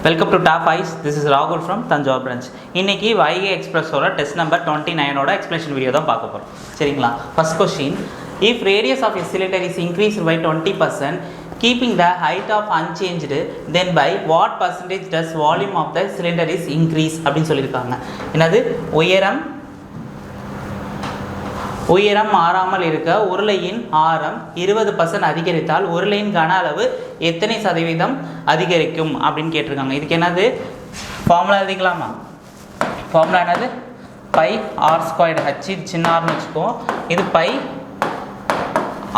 Welcome to top eyes. This is ராகுல் from Thanjavur branch. இன்னைக்கு வைகை எக்ஸ்பிரஸோட டெஸ்ட் நம்பர் 29ஓட எக்ஸ்பிளேஷன் வீடியோ தான் பார்க்க போகிறோம். சரிங்களா? First question, if radius of a cylinder is increased by 20%, keeping the height of unchanged, then by what percentage does volume of the cylinder is increase அப்படின்னு சொல்லியிருக்காங்க. என்னது? உயரம் மாறாமல் இருக்க உருளையின் ஆரம் 20% அதிகரித்தால் உருளையின் கன அளவு எத்தனை சதவீதம் அதிகரிக்கும் அப்படின்னு கேட்டிருக்காங்க. இதுக்கு என்னது ஃபார்முலா எழுதிக்கலாமா? ஃபார்முலா என்னது? Pi R squared h. இது சின்ன ஆர்னு வச்சுக்குவோம். இது பை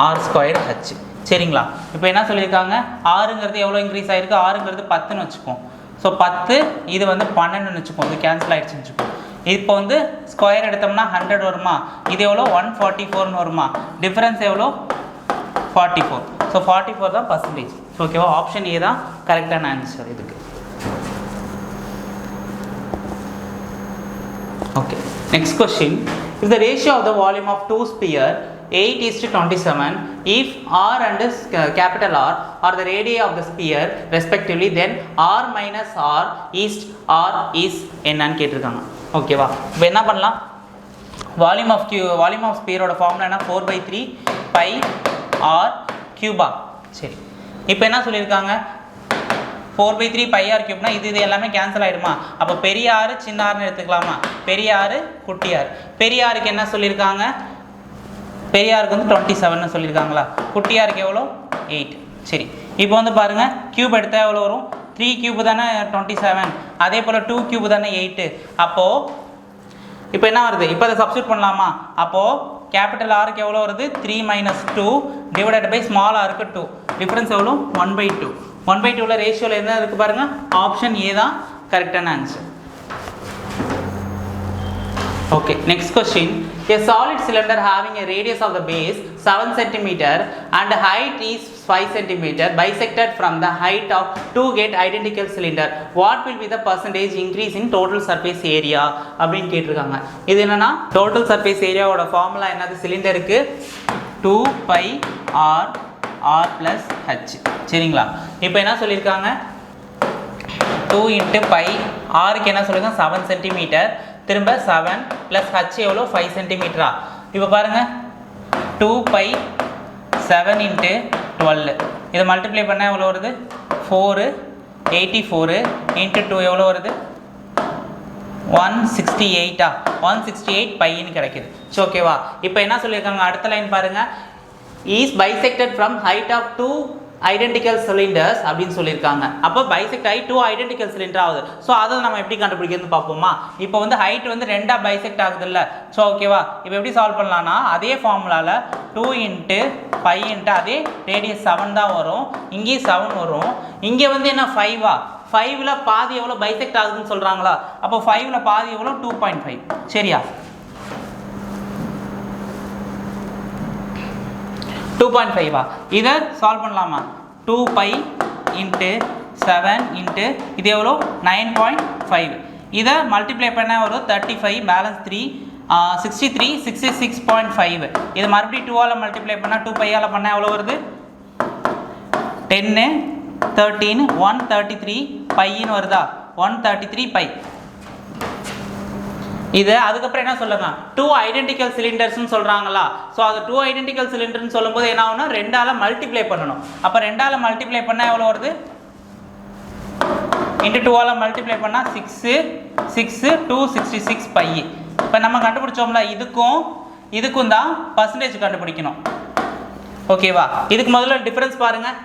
ஆர் ஸ்கொயர்டு ஹச். சரிங்களா? இப்போ என்ன சொல்லியிருக்காங்க? ஆறுங்கிறது எவ்வளோ இன்க்ரீஸ் ஆகிருக்கு? ஆறுங்கிறது 10ன்னு வச்சுக்குவோம். ஸோ 10, இது வந்து 12ன்னு வச்சுக்குவோம். இது கேன்சல் ஆகிடுச்சுன்னு வச்சுக்குவோம். இப்போ வந்து ஸ்கொயர் எடுத்தோம்னா 100 வருமா? இது எவ்வளோ? 144ன்னு வருமா? டிஃப்ரென்ஸ் எவ்வளோ? 44. ஸோ 44 தான் பர்சன்டேஜ். ஓகேவா? ஆப்ஷன் ஏ தான் கரெக்டான ஆன்சர் இதுக்கு. Okay, next question. If the ratio of the volume of two sphere 8:27, if R and capital R are the radii of the sphere respectively, then R minus R is என்னன்னு கேட்டிருக்காங்க. ஓகேவா? இப்போ என்ன பண்ணலாம்? Volume of ஸ்பியரோட formula என்ன? 4/3 pi r Cuba. சரி, இப்போ என்ன சொல்லியிருக்காங்க? 4/3 பை ஆர் கியூப்னா இது எல்லாமே கேன்சல் ஆகிடுமா? அப்போ பெரிய ஆறு சின்ன ஆறுன்னு எடுத்துக்கலாமா? பெரிய ஆறு குட்டி ஆறு. பெரிய ஆருக்கு என்ன சொல்லியிருக்காங்க? பெரியாருக்கு வந்து 27ன்னு சொல்லியிருக்காங்களா? குட்டியாருக்கு எவ்வளோ? 8. சரி, இப்போ வந்து பாருங்கள், கியூப் எடுத்தால் எவ்வளோ வரும்? 3 கியூப் தானே 27, அதே போல் 2 கியூப் தானே 8. அப்போது இப்போ என்ன வருது? இப்போ அதை சப்ஸ்டியூட் பண்ணலாமா? அப்போது கேபிட்டல் ஆருக்கு எவ்வளோ வருது? 3 - 2 டிவைடட் பை ஸ்மால் ஆருக்கு 2. டிஃப்ரென்ஸ் எவ்வளோ? 1/2. 1/2ல ரேஷியோவில் என்ன இருக்குது பாருங்கள்? ஆப்ஷன் ஏ தான் கரெக்டான answer. Okay, next question. A solid cylinder having a radius of the base 7 cm and height is 5 cm bisected from the height of two get identical cylinder. What will be the percentage increase in total surface area? அப்படின்னு கேட்டிருக்காங்க. இது என்னன்னா, total surface area ஓட formula என்னது? சிலிண்டருக்கு 2 pi r r plus h. சரிங்களா? இப்போ என்ன சொல்லியிருக்காங்க? 2 × pi rக்கு என்ன சொல்லியிருக்காங்க? 7 cm. திரும்ப 7 + h எவ்வளோ? 5 சென்டிமீட்டரா? இப்போ பாருங்கள், 2 pi 7 × 12. இதை மல்டிப்ளை பண்ணால் எவ்வளோ வருது? 484 × 2 எவ்வளோ வருது? 168. 168 பைன்னு கிடைக்குது. ஸோ ஓகேவா? இப்போ என்ன சொல்லியிருக்காங்க? அடுத்த லைன் பாருங்கள். Is bisected from height of two identical cylinders அப்படின்னு சொல்லியிருக்காங்க. அப்போ பைசெக்ட் ஆகி 2 ஐடென்டிக்கல் சிலிண்டர் ஆகுது. ஸோ அதை நம்ம எப்படி கண்டுபிடிக்கிறது பார்ப்போமா? இப்போ வந்து ஹைட் வந்து 2 பைசெக்ட் ஆகுது இல்லை? ஸோ ஓகேவா? இப்போ எப்படி சால்வ் பண்ணலான்னா, அதே ஃபார்முலாவில் 2 × pi × அதே ரேடியஸ் 7 தான் வரும். இங்கேயும் 7 வரும். இங்கே வந்து என்ன 5ஆ? 5ல் பாதி எவ்வளோ பைசெக்ட் ஆகுதுன்னு சொல்கிறாங்களா? அப்போ 5ல் பாதி எவ்வளோ? 2.5. சரியா? 2.5ஆ? இதை சால்வ் பண்ணலாமா? 2 pi × 7 × இது எவ்வளோ? 9.5. இதை மல்டிப்ளை பண்ண வரும் 35 பேலன்ஸ் 3 63 66.5. இது மறுபடியும் 2ஆல் மல்டிப்ளை பண்ணால் 2 பையால் பண்ணால் எவ்வளோ வருது? 10 13 133 பைன்னு வருதா? 133 பை. இது அதுக்கப்புறம் என்ன சொல்லுங்க? 2 ஐடென்டிக்கல் சிலிண்டர்ஸ்னு சொல்கிறாங்களா? ஸோ அது 2 ஐடென்டிக்கல் சிலிண்டர்னு சொல்லும்போது என்ன ஆகுனா, 2ஆல் மல்டிப்ளை பண்ணணும். அப்போ 2ஆல் மல்டிப்ளை பண்ணால் எவ்வளோ வருது? × 2ஆல் மல்டிப்ளை பண்ணால் 6 6 266 பை. இப்போ நம்ம கண்டுபிடிச்சோம்ல, இதுக்கும் தான் பர்சன்டேஜ் கண்டுபிடிக்கணும். ஓகேவா? இதுக்கு முதல்ல டிஃபரன்ஸ் பாருங்கள்.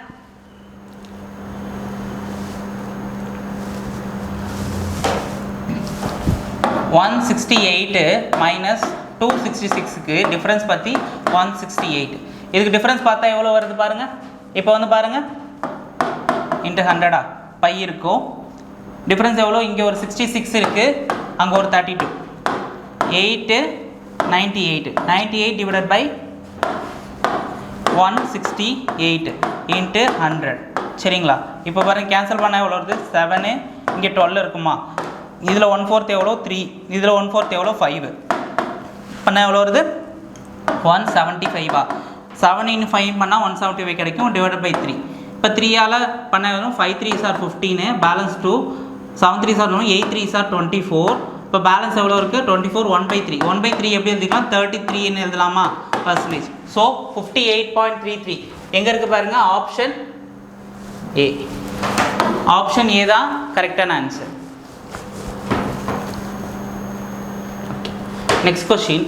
-168 - 266க்கு டிஃப்ரென்ஸ் பற்றி 168. இதுக்கு டிஃப்ரென்ஸ் பார்த்தா எவ்வளோ வருது பாருங்கள். இப்போ வந்து பாருங்கள், × 100 பை இருக்கும். டிஃப்ரென்ஸ் எவ்வளோ? இங்கே ஒரு 66 இருக்குது, அங்கே ஒரு 32. 8 98 98 டிவைடட் பை 168 × 100. சரிங்களா? இப்போ பாருங்கள், கேன்சல் பண்ணால் எவ்வளோ வருது? 7. இங்கே 12 இருக்குமா? இதில் 1/4 எவ்வளோ? 3. இதில் 1/4 எவ்வளோ? 5. பண்ணால் எவ்வளோ வருது? 175. 7 × 5 பண்ணால் 175 கிடைக்கும். Divided by 3. இப்போ 3ஆல் பண்ண வரும் 5 3s are 15, balance 2, 7 3s are 8 3s are 24. இப்போ பேலன்ஸ் எவ்வளோ இருக்குது 24, 1/3. 1/3 எப்படி எழுதிக்கலாம் 33ன்னு எழுதலாமா பர்சன்டேஜ். ஸோ 58.33 எங்கே இருக்குது பாருங்கள், ஆப்ஷன் ஏ. ஆப்ஷன் ஏ தான் கரெக்டான answer. Next question,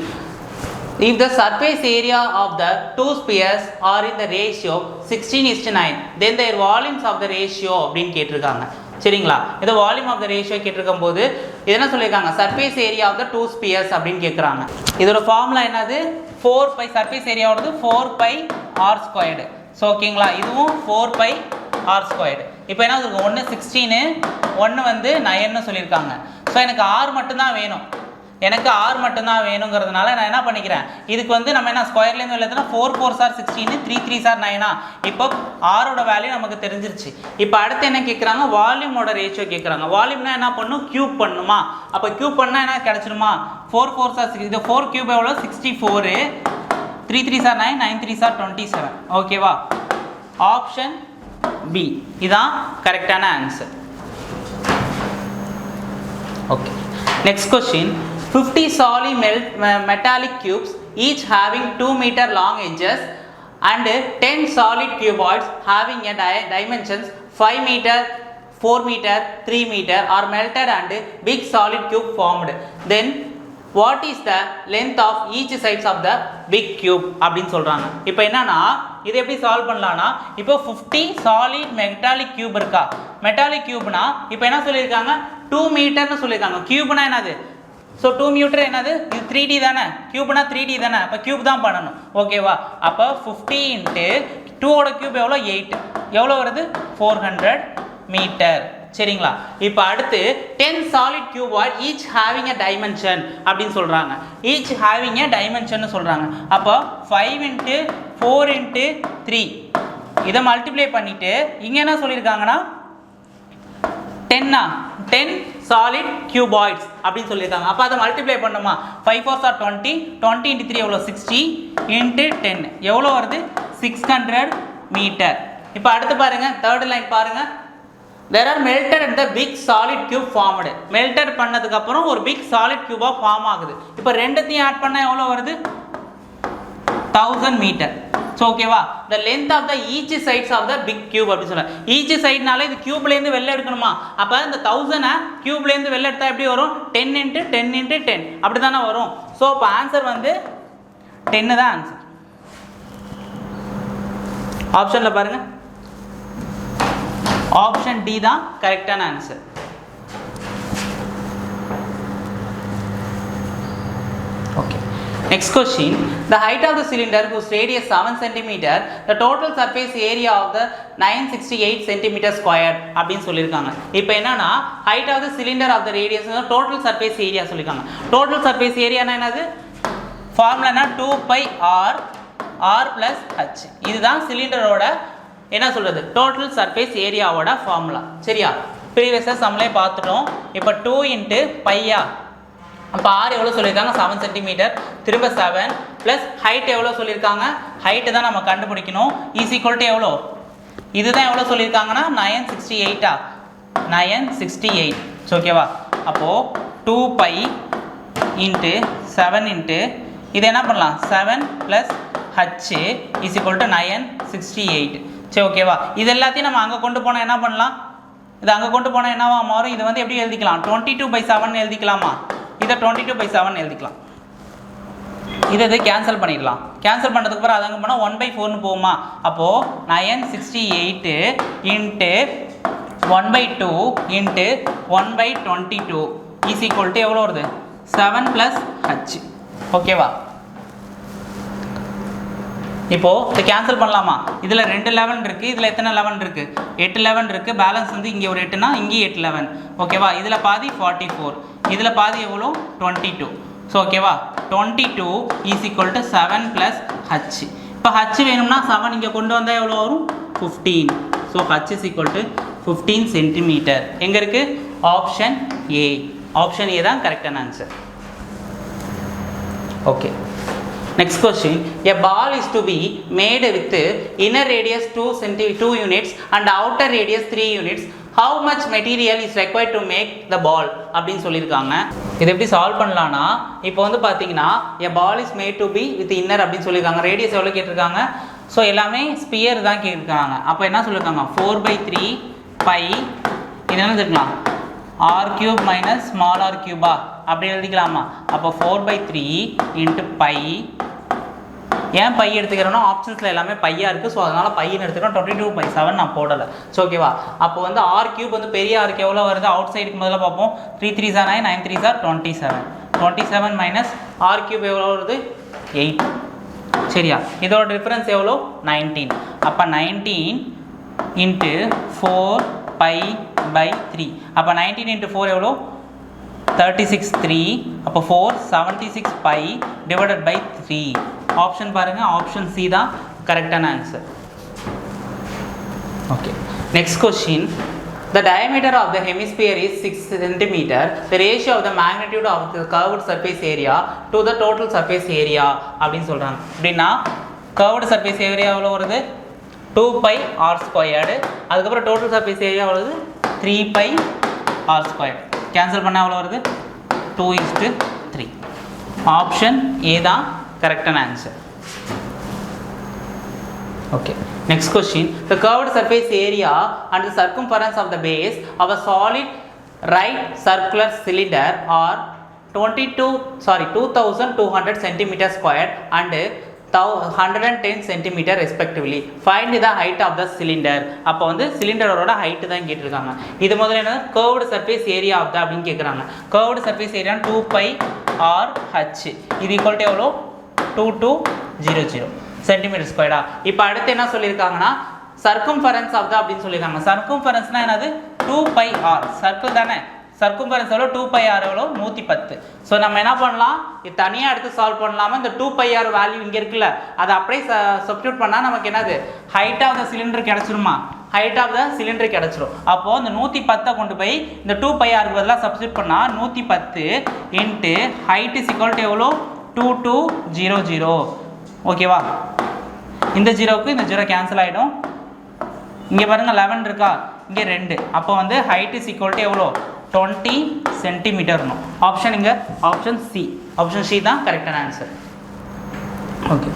if the surface area of the two spheres are in the ratio 16:9, then their volumes of the ratio அப்படின்னு கேட்டிருக்காங்க. சரிங்களா, இது வால்யூம் ஆஃப் த ரேஷியோ கேட்டிருக்கும் போது இது என்ன சொல்லியிருக்காங்க, surface area of the two spheres அப்படின்னு கேட்குறாங்க. இதோட ஃபார்முலா என்னது, 4π, சர்ஃபேஸ் ஏரியாவோடது 4πr². ஸோ ஓகேங்களா, இதுவும் 4πr². இப்போ என்ன சொல்லுங்க, ஒன்று 16, ஒன்று வந்து 9ன்னு சொல்லியிருக்காங்க. ஸோ எனக்கு ஆர் மட்டும்தான் வேணும், எனக்கு ஆர் மட்டும்தான் வேணுங்கிறதுனால நான் என்ன பண்ணிக்கிறேன், இதுக்கு வந்து நம்ம என்ன ஸ்கொயர்லேருந்து எழுதுனா 4 4s are 16, 3 3s are 9. இப்போ ஆரோட வேல்யூ நமக்கு தெரிஞ்சிருச்சு. இப்போ அடுத்து என்ன கேட்குறாங்க, வால்யூமோட ரேஷியோ கேட்குறாங்க. வால்யூம்னா என்ன பண்ணும், கியூப் பண்ணுமா. அப்போ கியூப் பண்ணால் என்ன கிடச்சிருமா, 4 4s are 6, இது 4 கியூப் எவ்வளோ 64, 3 3s are 9, 9 3s are 27. ஓகேவா, ஆப்ஷன் பி இதான் கரெக்டான answer. Okay, next question, 50 solid metallic cubes each having 2 meter long edges and 10 solid cuboids having a dimensions 5 meter, 4 meter, 3 meter are melted and big solid cube formed. Then what is the length of each sides of the big cube அப்படின்னு சொல்றாங்க. இப்போ என்னன்னா இது எப்படி solve பண்ணலாம்னா, இப்போ 50 solid metallic cube இருக்கா, metallic கியூப்னா இப்போ என்ன சொல்லியிருக்காங்க 2 மீட்டர்னு சொல்லியிருக்காங்க. கியூப்னா என்னது, ஸோ 2 மீட்டர் என்னது, இது 3D தானே, கியூப்னா 3D தானே, அப்போ கியூப் தான் பண்ணணும். ஓகேவா, அப்போ 50 × 2ஓட கியூப் எவ்வளோ 8, எவ்வளோ வருது 400 மீட்டர். சரிங்களா, இப்போ அடுத்து 10 solid cuboid each having a dimension அப்படின்னு சொல்கிறாங்க. ஈச் ஹேவிங் எ டைமென்ஷன் சொல்கிறாங்க. அப்போ 5 × 4 × 3 இதை மல்டிப்ளை பண்ணிவிட்டு இங்கே என்ன சொல்லியிருக்காங்கன்னா 10 சாலிட் கியூபாய்ட்ஸ் அப்படின்னு சொல்லியிருக்காங்க. அப்போ அதை மல்டிப்ளை பண்ணுமா, 5 4s are 20, 20 × 3 எவ்வளோ 60 × 10 எவ்வளோ வருது 600 மீட்டர். இப்போ அடுத்து பாருங்கள், தேர்ட் லைன் பாருங்கள், there are melted and the big solid cube formed. melted பண்ணதுக்கு அப்புறம் ஒரு big solid cube ஃபார்ம் ஆகுது. இப்போ ரெண்டுத்தையும் ஆட் பண்ணா எவ்வளோ வருது 1000 மீட்டர். ஸோ ஓகேவா, the length of the each sides of the big cube அப்படி சொல்ல, each sideனால இது கியூப்லேருந்து வெளில எடுக்கணுமா, அப்போ இந்த 1000 கியூப்லேருந்து வெளில எடுத்தால் எப்படி வரும் 10 × 10 × 10 அப்படி தானே வரும். ஸோ இப்போ ஆன்சர் வந்து 10 தான் ஆன்சர். ஆப்ஷனில் பாருங்கள், ஆப்ஷன் டி தான் கரெக்டான answer. Okay, next question, the height of the cylinder whose radius 7 cm, the total surface area of the 968 cm squared அப்படின்னு சொல்லியிருக்காங்க. இப்போ என்னன்னா height of the cylinder of the radius total surface area சொல்லியிருக்காங்க. total surface area என்னது, ஃபார்முலானா 2πr r plus h. இதுதான் சிலிண்டரோட என்ன சொல்கிறது total surface ஏரியாவோட formula. சரியா, ப்ரீவியஸாக சம்லே பார்த்துட்டோம். இப்போ 2 × πr, அப்போ ஆர் எவ்வளோ சொல்லியிருக்காங்க 7 சென்டிமீட்டர், திரும்ப 7 ப்ளஸ் ஹைட் எவ்வளோ சொல்லியிருக்காங்க, ஹைட்டு தான் நம்ம கண்டுபிடிக்கணும். ஈஸ் ஈக்குவல் டு எவ்வளோ, இதுதான் எவ்வளோ சொல்லியிருக்காங்கன்னா 968 968. ஓகேவா, அப்போது 2π × 7 இது என்ன பண்ணலாம் 7 + h ஈஸ் ஈக்குவல் டு 968. சரி ஓகேவா, இது எல்லாத்தையும் நம்ம அங்கே கொண்டு போனால் என்ன பண்ணலாம், இது அங்கே கொண்டு போனால் என்னவா மாறும், இது வந்து எப்படி எழுதிக்கலாம் 22/7 எழுதிக்கலாமா, இதை 22/7 எழுதிக்கலாம். இதை கேன்சல் பண்ணிடலாம். கேன்சல் பண்ணுறதுக்கு அப்புறம் அது அங்கே போனால் 1/4ன்னு போகுமா, அப்போது 968 × 1/2 × 1/22 ஈஸ் ஈக்குவல் டு எவ்வளோ வருது 7 + h. ஓகேவா, இப்போது இதை கேன்சல் பண்ணலாமா, இதில் 2 11 இருக்குது, இதில் எத்தனை 11 இருக்குது 8 11 இருக்குது, பேலன்ஸ் வந்து இங்கே ஒரு 8னா இங்கே 8 11. ஓகேவா, இதில் பாதி 44, இதில் பாதி எவ்வளோ 22. ஸோ ஓகேவா, 22 ஈஸ் ஈக்குவல் டு 7 + h. இப்போ h வேணும்னா 7 இங்கே கொண்டு வந்தால் எவ்வளோ வரும் 15. So h is equal to 15 centimetre. எங்கே இருக்குது, ஆப்ஷன் ஏ. ஆப்ஷன் ஏ தான் கரெக்டான answer. Okay, Next question, a ball is to be made with inner radius 2 units and outer radius 3 units. How much material is required to make the ball அப்படின்னு சொல்லியிருக்காங்க. இது எப்படி solve பண்ணலான்னா, இப்போ வந்து பார்த்தீங்கன்னா a ball is made to be with inner அப்படின்னு சொல்லியிருக்காங்க. ரேடியஸ் எவ்வளோ கேட்டிருக்காங்க? ஸோ எல்லாமே ஸ்பியர் தான் கேட்டிருக்காங்க. அப்போ என்ன சொல்லியிருக்காங்க? 4/3 பை இது என்ன இருக்கலாம் r cube minus small r கியூபா அப்படி எழுதிக்கலாமா? அப்போ 4/3 இன்ட்டு பை. ஏன் பை எடுத்துக்கிறோன்னா ஆப்ஷன்ஸில் எல்லாமே பையாக இருக்குது. ஸோ அதனால் பையன்னு எடுத்துக்கிறோம். 22/7 நான் போடலை. ஸோ ஓகேவா? அப்போ வந்து ஆர் கியூப் வந்து பெரிய ஆருக்கு எவ்வளோ வருது? அவுட் சைடுக்கு முதல்ல பார்ப்போம். 3 3s are 9, 9 3s are 27. 27 minus r cube எவ்வளோ வருது? 8. சரியா? இதோட டிஃப்ரென்ஸ் எவ்வளோ? 19. அப்போ 19 இன்ட்டு 4/3. அப்போ 19 இன்ட்டு 4 எவ்வளோ? 36 3. அப்போ 476 பை டிவைடட் பை 3. ஆப்ஷன் பாருங்க, ஆப்ஷன் சி தான் கரெக்டான answer. Okay, next question. The diameter of the hemisphere is 6 cm. The ratio of the magnitude of the curved surface area to the total surface area அப்படின்னு சொல்றாங்க. அப்படின்னா curved surface area எவ்வளோ வருது? 2πr². அதுக்கப்புறம் total surface area வருது 3πr². Cancel பண்ணால் எவ்வளோ வருது? 2:3. ஆப்ஷன் ஏ தான் கரெக்டான answer. Okay, next question. The curved surface area and the circumference of the base of a solid right circular cylinder are 2200 centimeter squared and 110 centimeter respectively. Find the height of the cylinder. அப்போ வந்து சிலிண்டரோட height தான் கேட்டிருக்காங்க. இது முதல்ல என்ன? curved surface area of the அப்படின்னு கேட்குறாங்க. curved surface area 2πr/h இது ஈக்குவல் டு எவ்வளோ? 2200 சென்டிமீட்டர் ஸ்கொயர்டா. இப்போ அடுத்து என்ன சொல்லியிருக்காங்கன்னா சர்க்கம்ஃபரன்ஸ் ஆஃப் த அப்படின்னு சொல்லியிருக்காங்க. சர்க்கம்ஃபரன்ஸ்னா என்னது? 2πr. சர்க்கிள் தானே. சர்க்கம்ஃபரன்ஸ் எவ்வளோ? 2πr எவ்வளோ? 110. ஸோ நம்ம என்ன பண்ணலாம்? இது தனியாக எடுத்து சால்வ் பண்ணலாமா? இந்த 2πr வேல்யூ இங்கே இருக்குல்ல, அதை அப்படியே சப்ஸ்டியூட் பண்ணால் நமக்கு என்னது? ஹைட் ஆஃப் த சிலிண்டர் கிடச்சிருமா? ஹைட் ஆஃப் த சிலிண்டர் கிடச்சிரும். அப்போது இந்த 110 கொண்டு போய் இந்த 2πrக்கு பதிலாக சப்ஸ்டியூட் பண்ணால் 110 into height is equal to எவ்வளோ? 2200. ஓகேவா? இந்த ஜீரோவுக்கு இந்த ஜீரோ கேன்சல் ஆகிடும். இங்கே பாருங்கள் 11 இருக்கா, இங்கே 2. அப்போ வந்து ஹைட் இஸ் ஈக்குவல் டு எவ்வளோ? 20 சென்டிமீட்டர்னும். ஆப்ஷன் இங்கே ஆப்ஷன் சி. ஆப்ஷன் சி தான் கரெக்டான answer. Okay,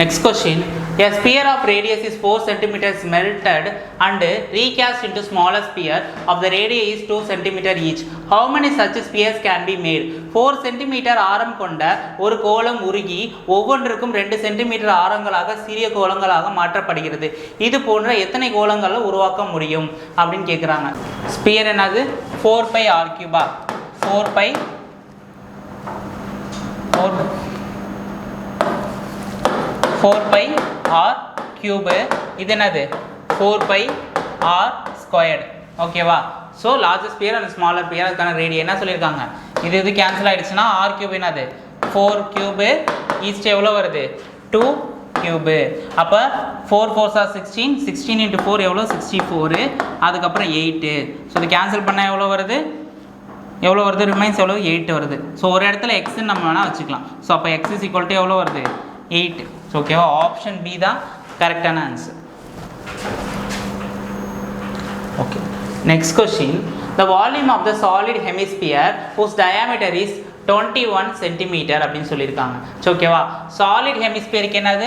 next question. A sphere of radius is 4 centimeters melted and recast into smaller sphere of the radius is 2 centimeter each. How many such spheres can be made? 4 centimeter ஆரம் கொண்ட ஒரு கோளம் உருகி ஒவ்வொன்றுக்கும் 2 centimetre ஆரங்களாக சிறிய கோளங்களாக மாற்றப்படுகிறது. இது போன்ற எத்தனை கோளங்களை உருவாக்க முடியும் அப்படின்னு கேட்குறாங்க. ஸ்பியர் என்னது? 4πr³. 4πr³ இது என்னது? 4πr². ஓகேவா? So larger sphere and smaller sphere அதுக்கான ரேடியஸ் என்ன சொல்லியிருக்காங்க? இது கேன்சல் ஆகிடுச்சுன்னா r³ என்னது? 4³ ஈஸ்ட் எவ்வளோ வருது? 2³ அப்போ 4 4s are 16. 16 × 4 எவ்வளோ? 64. அதுக்கப்புறம் 8. ஸோ இது கேன்சல் பண்ணால் எவ்வளோ வருது? எவ்வளோ வருது? ரிமைன்ஸ் எவ்வளோ? 8 வருது. ஸோ ஒரு இடத்துல எக்ஸ்ன்னு நம்ம வேணால் வச்சுக்கலாம். ஸோ அப்போ x இஸ் ஈக்குவல் டு எவ்வளோ வருது? 8. ஸோ ஓகேவா? ஆப்ஷன் பி தான் கரெக்டான answer. Okay, next question. The volume of the solid hemisphere whose diameter is 21 centimeter அப்படின்னு சொல்லியிருக்காங்க. ஸோ ஓகேவா? சாலிட் ஹெமிஸ்பியருக்கு என்னது?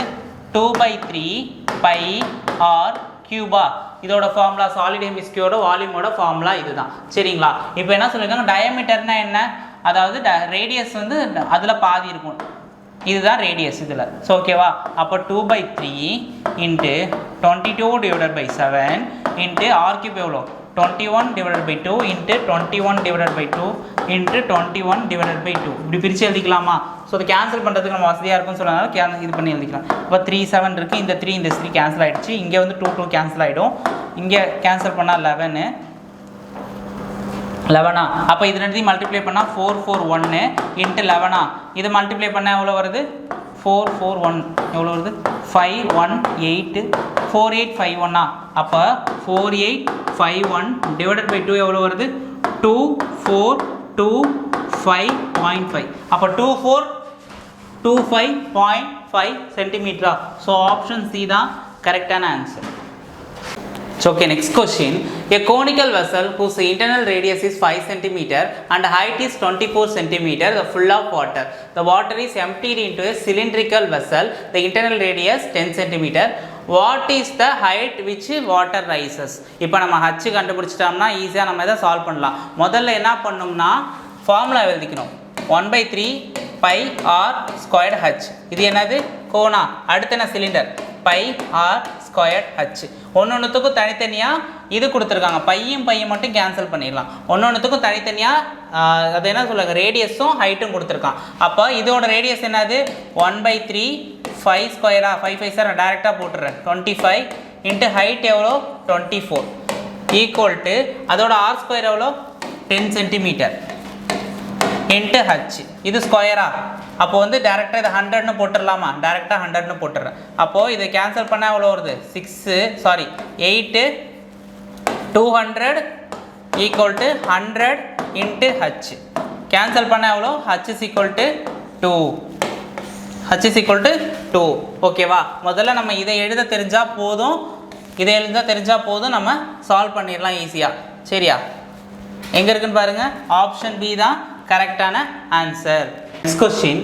2/3πr³. இதோட ஃபார்முலா சாலிட் ஹெமிஸ்பியரோட வால்யூமோட ஃபார்முலா இதுதான். சரிங்களா? இப்போ என்ன சொல்லியிருக்காங்க? டயமீட்டர்னா என்ன? அதாவது ரேடியஸ் வந்து அதில் பாதி இருக்கும். இதுதான் ரேடியஸ் இதில். ஸோ ஓகேவா? அப்போ 2/3 இன்ட்டு 22/7 இன்ட்டு r³ எவ்வளோ? 21/2 இன்ட்டு 21/2 இன்ட்டு 21/2 இப்படி பிரித்து எழுதிக்கலாமா? ஸோ அதை கேன்சல் பண்ணுறதுக்கு நம்ம வசதியாக இருக்குன்னு சொன்னதால இது பண்ணி எழுதிக்கலாம். இப்போ 3 7 இருக்குது. இந்த 3 இந்த 3 கேன்சல் ஆகிடுச்சு. இங்கே வந்து 2 2 கேன்சல் ஆகிடும். இங்கே கேன்சல் பண்ணால் 11 11. அப்போ இது ரெண்டையும் மல்டிப்ளை பண்ணால் 4 4 1 இன்ட்டு 11. இது மல்டிப்ளை பண்ணால் எவ்வளோ வருது? 4 4 1 எவ்வளோ வருது? 5 1 8 4 8 5 1. அப்போ 4 8 5 1 டிவைடட் பை 2 எவ்வளோ வருது? 2 4 2 5.5. அப்போ 2425 5 centimeter. So option C தான் கரெக்டான answer. So, okay, next question. A conical vessel whose internal radius is 5 cm and height is 24 cm is full of water. The water is emptied into a cylindrical vessel. The internal radius 10 cm. What is the height which water rises? இப்போ நம்ம h கண்டுபிடிச்சிட்டோம்னா ஈஸியாக நம்ம இதை solve பண்ணலாம். முதல்ல என்ன பண்ணணும்னா formula எழுதிக்கணும். 1/3 pi r squared h. இது என்னது கோனா. அடுத்து என்ன cylinder pi r squared h. ஒன்னொன்றுத்துக்கும் தனித்தனியாக இது கொடுத்துருக்காங்க. பையும் மட்டும் கேன்சல் பண்ணிடலாம். ஒன்னொன்றுத்துக்கும் தனித்தனியாக அது என்ன சொல்லுங்க ரேடியஸும் ஹைட்டும் கொடுத்துருக்கான். அப்போ இதோட ரேடியஸ் என்னது 1/3 5 ஸ்கொயரா 5 5 சார் டேரெக்டாக போட்டுறேன் 25 இன்ட்டு ஹைட் எவ்வளோ 24 ஈக்குவல் டு அதோட ஆர் ஸ்கொயர் எவ்வளோ 10 சென்டிமீட்டர் இன்ட்டு ஹச். இது ஸ்கொயரா அப்போ வந்து டேரெக்டாக இதை 100ன்னு போட்டுடலாமா. டேரெக்டாக 100ன்னு போட்டுடுறேன். அப்போது இதை கேன்சல் பண்ணால் எவ்வளோ வருது 8 200 equal to 100 into H. Cancel பண்ணால் எவ்வளோ h is equal to 2. h is equal to 2. ஓகேவா. முதல்ல நம்ம இதை எழுத தெரிஞ்சால் போதும் நம்ம சால்வ் பண்ணிடலாம் ஈஸியாக. சரியா. எங்கே இருக்குன்னு பாருங்கள். ஆப்ஷன் பி தான் கரெக்டான answer. Next question.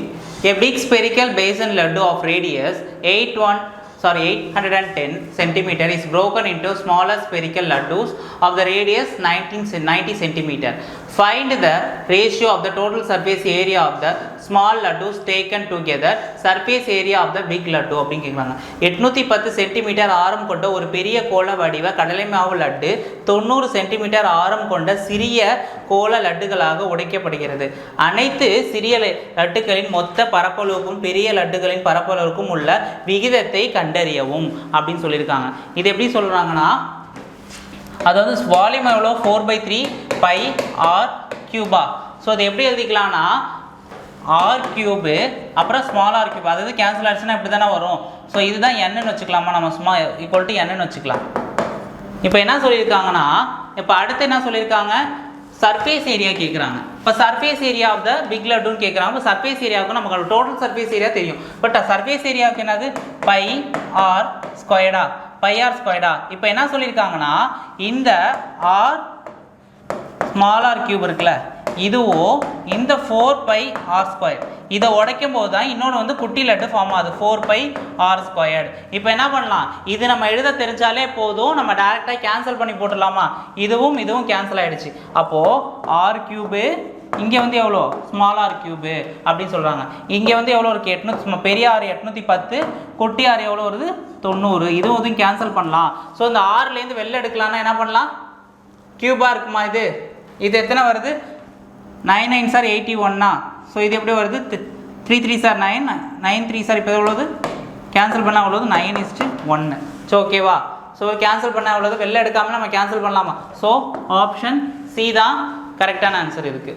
A big spherical basin laddu of radius 810 cm is broken into smaller spherical laddus of the radius 90 cm. Find the ratio of the total surface area of the small laddus taken together surface area of the big laddu அப்படினு கேக்குறாங்க. 810 centimetre ஆரம் கொண்ட ஒரு பெரிய கோள வடிவ கடலை மாவு லட்டு 90 சென்டிமீட்டர் ஆரம் கொண்ட சிறிய கோள லட்டுகளாக உடைக்கப்படுகிறது. அனைத்து சிறிய லட்டுகளின் மொத்த பரப்பளவுக்கும் பெரிய லட்டுகளின் பரப்பளவுக்கும் உள்ள விகிதத்தை கண்டறியவும் அப்படின்னு சொல்லியிருக்காங்க. இது எப்படி சொல்றாங்கன்னா அதாவது வால்யூம் எவ்வளோ 4/3 pi r கியூபா. ஸோ அது எப்படி எழுதிக்கலாம்னா r கியூபு அப்புறம் ஸ்மால் r கியூப். அதாவது கேன்சல் ஆச்சுன்னா இப்படி தானே வரும். ஸோ இதுதான் என்னன்னு வச்சுக்கலாமா நம்ம சும்மா ஈக்குவல் டு என்னன்னு வச்சுக்கலாம். இப்போ என்ன சொல்லியிருக்காங்கன்னா இப்போ அடுத்து என்ன சொல்லியிருக்காங்க சர்ஃபேஸ் ஏரியா கேட்குறாங்க. இப்போ surface area of the big லட்டுன்னு கேட்குறாங்க. இப்போ சர்ஃபேஸ் ஏரியாவுக்கு நமக்கு டோட்டல் சர்ஃபேஸ் ஏரியா தெரியும். பட் சர்ஃபேஸ் ஏரியாவுக்கு என்னது pi r ஸ்கொயர்டா pi r ஸ்கொயர்டா. இப்போ என்ன சொல்லியிருக்காங்கன்னா இந்த r ஸ்மால் r கியூப் இருக்குல்ல இதுவும் இந்த 4 pi r ஸ்கொயர் இதை உடைக்கும் போது தான் இன்னொன்று வந்து குட்டி லட்டு ஃபார்ம் ஆகுது 4 pi r ஸ்கொயர்டு. இப்போ என்ன பண்ணலாம் இது நம்ம எழுத தெரிஞ்சாலே போதும் நம்ம டேரெக்டாக கேன்சல் பண்ணி போட்டுடலாமா. இதுவும் கேன்சல் ஆகிடுச்சு. அப்போது r கியூபு இங்கே வந்து எவ்வளோ ஸ்மால் r கியூபு அப்படின்னு சொல்கிறாங்க. இங்கே வந்து எவ்வளோ இருக்குது 800 பெரிய r 810 குட்டி r எவ்வளோ வருது 90. இதுவும் கேன்சல் பண்ணலாம். ஸோ இந்த ஆறுலேருந்து வெளில எடுக்கலான்னா என்ன பண்ணலாம் கியூபாக இருக்குமா இது எத்தனை வருது 9 9 சார் 81. ஸோ இது எப்படி வருது 3 3 சார் 9 9 3 சார் இப்போ எவ்வளோது கேன்சல் பண்ணால் எவ்வளோது 9:1. ஸோ ஓகேவா. ஸோ கேன்சல் பண்ணால் எவ்வளோது வெளில எடுக்காமல் நம்ம கேன்சல் பண்ணலாமா. ஸோ ஆப்ஷன் சி தான் கரெக்டான ஆன்சர் இதுக்கு.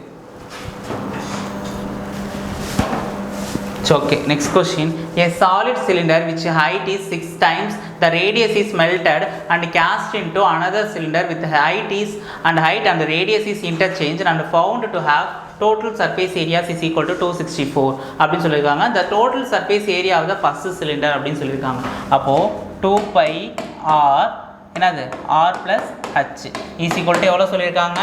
Okay, next question. A solid cylinder which height is 6 times the radius is melted and cast into another cylinder with height and the radius is interchanged and found to have total surface area is equal to 264 அப்படின்னு சொல்லியிருக்காங்க. The total surface area of the first cylinder அப்படின்னு சொல்லியிருக்காங்க. அப்போது 2 pi r என்னது r plus h is equal to எவ்வளோ சொல்லியிருக்காங்க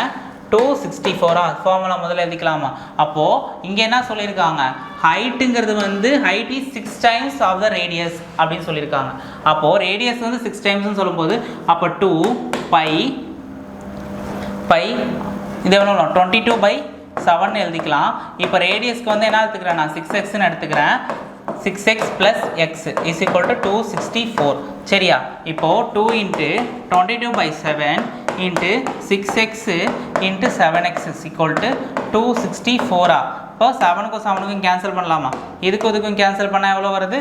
264. Formula முதல்ல எழுதிக்கலாமா. அப்போது இங்கே என்ன சொல்லியிருக்காங்க ஹைட்டுங்கிறது வந்து height is 6 times of the radius அப்படின்னு சொல்லியிருக்காங்க. அப்போது ரேடியஸ் வந்து 6 டைம்ஸ்னு சொல்லும்போது அப்போ 2 pi இது எவ்வளோ 22/7 எழுதிக்கலாம். இப்போ ரேடியஸ்க்கு வந்து என்ன எடுத்துக்கிறேன் நான் 6xன்னு எடுத்துக்கிறேன். 6x plus x is equal to 264. சரியா. இப்போது 2 into 22/7 into 6x into 7x is equal to 264. இப்போ 7க்கும் 7க்கும் கேன்சல் பண்ணலாமா. இதுக்கும் கேன்சல் பண்ணால் எவ்வளோ வருது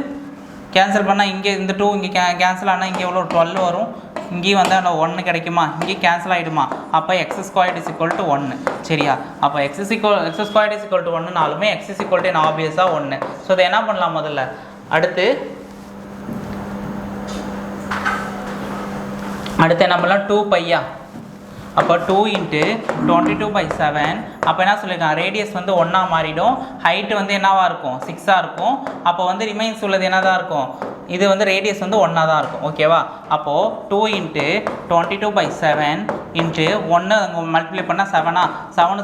கேன்சல் பண்ணால் இங்கே இந்த 2 இங்கே கேன்சல் ஆனால் இங்கே எவ்வளோ 12 வரும். இங்கேயும் வந்து அந்த 1 கிடைக்குமா இங்கே கேன்சல் ஆகிடுமா. அப்போ x squared is equal to 1. சரியா. அப்போ x squared is equal to 1நாலுமே x is equal to ஆப்வியஸாக 1. ஸோ இதை என்ன பண்ணலாம் முதல்ல அடுத்து என்ன பண்ணலாம் 2 pi அப்போ 2 இன்ட்டு 22/7. அப்போ என்ன சொல்லியிருக்காங்க, ரேடியஸ் வந்து 1 மாறிடும், ஹைட்டு வந்து என்னவாக இருக்கும் 6 இருக்கும். அப்போ வந்து ரிமைன்ஸ் உள்ளது என்ன தான் இருக்கும், இது வந்து ரேடியஸ் வந்து 1 தான் இருக்கும். ஓகேவா? அப்போது 2 இன்ட்டு 22/7 இன்ட்டு 1 அங்கே மல்டிப்ளை பண்ணால் 7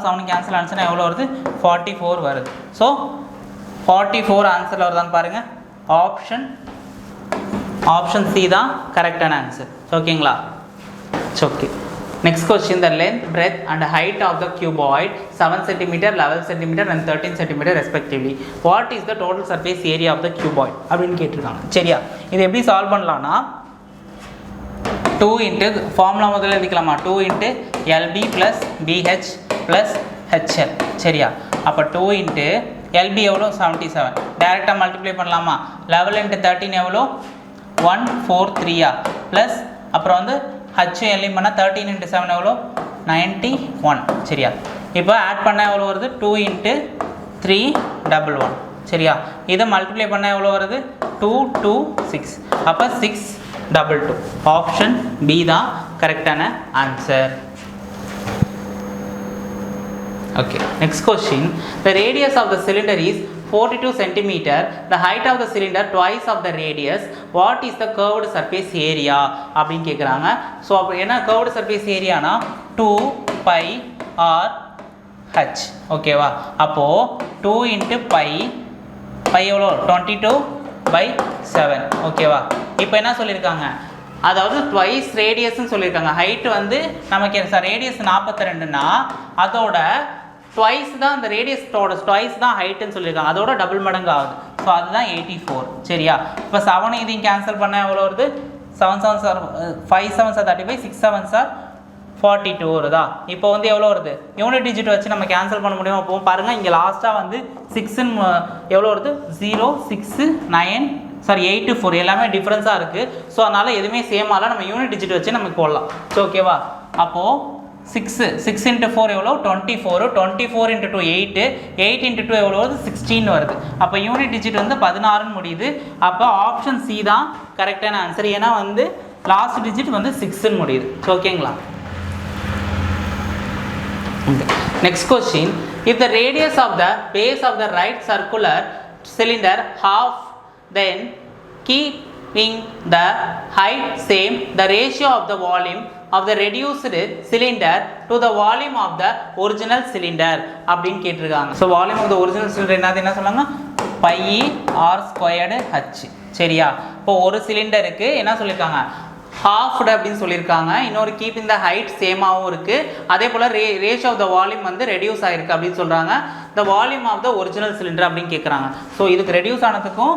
7 கேன்சல் ஆனிச்சுன்னா எவ்வளோ வருது, 44 வருது. ஸோ 44 ஆன்சரில் வருதான்னு பாருங்கள். ஆப்ஷன் சி தான் கரெக்டான ஆன்சர். ஓகேங்களா? Okay. Next question, the length, breadth and height of the cuboid 7 cm, 11 cm and 13 cm respectively. What is the total surface area of the cuboid அப்படின்னு கேட்டிருக்காங்க. சரியா? இது எப்படி சால்வ் பண்ணலாம்னா 2 இன்ட்டு ஃபார்முலா முதல்ல எழுதிக்கலாமா, 2 into LB plus BH plus HL. சரியா? அப்போ 2 into LB எவ்வளோ 77, டேரெக்டாக மல்டிப்ளை பண்ணலாமா. 11 இன்ட்டு 13 எவ்வளோ 143 ப்ளஸ் அப்புறம் வந்து HL பண்ணால் 13 இன்ட்டு 7 எவ்வளோ 91. சரியா? இப்போ ஆட் பண்ணால் எவ்வளோ வருது, 2 இன்ட்டு 311. சரியா? இதை மல்டிப்ளை பண்ணால் எவ்வளோ வருது, 226. அப்போ 622. ஆப்ஷன் பி தான் கரெக்டான answer. Okay, next question. The radius of the cylinder is 42 cm. The height of the cylinder twice of the radius. What is the curved surface area அப்படின்னு கேட்குறாங்க. ஸோ அப்போ என்ன curved surface ஏரியானா 2πr/h. ஓகேவா? அப்போது 2 into pi எவ்வளோ 22/7. ஓகேவா? இப்போ என்ன சொல்லியிருக்காங்க, அதாவது ட்வைஸ் ரேடியஸ்ன்னு சொல்லியிருக்காங்க. ஹைட்டு வந்து நமக்கு ரேடியஸ் 42னா அதோட ட்வைஸ் தான், அந்த ரேடியஸோட ட்வைஸ் தான் ஹைட்டுன்னு சொல்லியிருக்காங்க, அதோட டபுள் மடங்கு ஆகுது. ஸோ அதுதான் 84. சரியா? இப்போ 7 இதையும் கேன்சல் பண்ணால் எவ்வளோ வருது, 7 7 சார் 5 7 சார் 35, 6 7 சார் 42 வருதா. இப்போ வந்து எவ்வளோ வருது, யூனிட் டிஜிட் வச்சு நம்ம கேன்சல் பண்ண முடியும். அப்போ பாருங்கள், இங்கே லாஸ்ட்டாக வந்து 6ன்னு எவ்வளோ வருது, 0 6 9 8 4 எல்லாமே டிஃப்ரென்ஸாக இருக்குது. ஸோ அதனால் எதுவுமே சேமால நம்ம யூனிட் டிஜிட் வச்சு நமக்கு போடலாம். ஸோ ஓகேவா? அப்போது 6 இன்ட்டு 4 எவ்வளோ 24, 24 இன்ட்டு 2 8, 8 இன்ட்டு 2 எவ்வளோ வருது 16 வருது. அப்போ யூனிட் டிஜிட் வந்து 16ன்னு முடியுது. அப்போ ஆப்ஷன் சி தான் கரெக்டான ஆன்சர். ஏன்னா வந்து லாஸ்ட் டிஜிட் வந்து 6ன்னு முடியுது. ஓகேங்களா? Next question. If the radius of the base of the right circular cylinder half, then keeping the height same, the ratio of the volume of the reduced cylinder to the volume of the original cylinder அப்படின்னு கேட்டிருக்காங்க. So volume of the original cylinder என்ன சொன்னாங்க, πr²h. சரியா? இப்போ ஒரு சிலிண்டருக்கு என்ன சொல்லியிருக்காங்க, ஹாஃப்டு அப்படின்னு சொல்லியிருக்காங்க. இன்னொரு கீப்பிங் த ஹைட் சேமாகவும் இருக்குது. அதே போல் ரேஷியோ ஆஃப் த வால்யூம் வந்து ரெடியூஸ் ஆகிருக்கு அப்படின்னு சொல்கிறாங்க. The volume of the original cylinder அப்படின்னு கேட்குறாங்க. ஸோ இதுக்கு ரெடியூஸ் ஆனதுக்கும்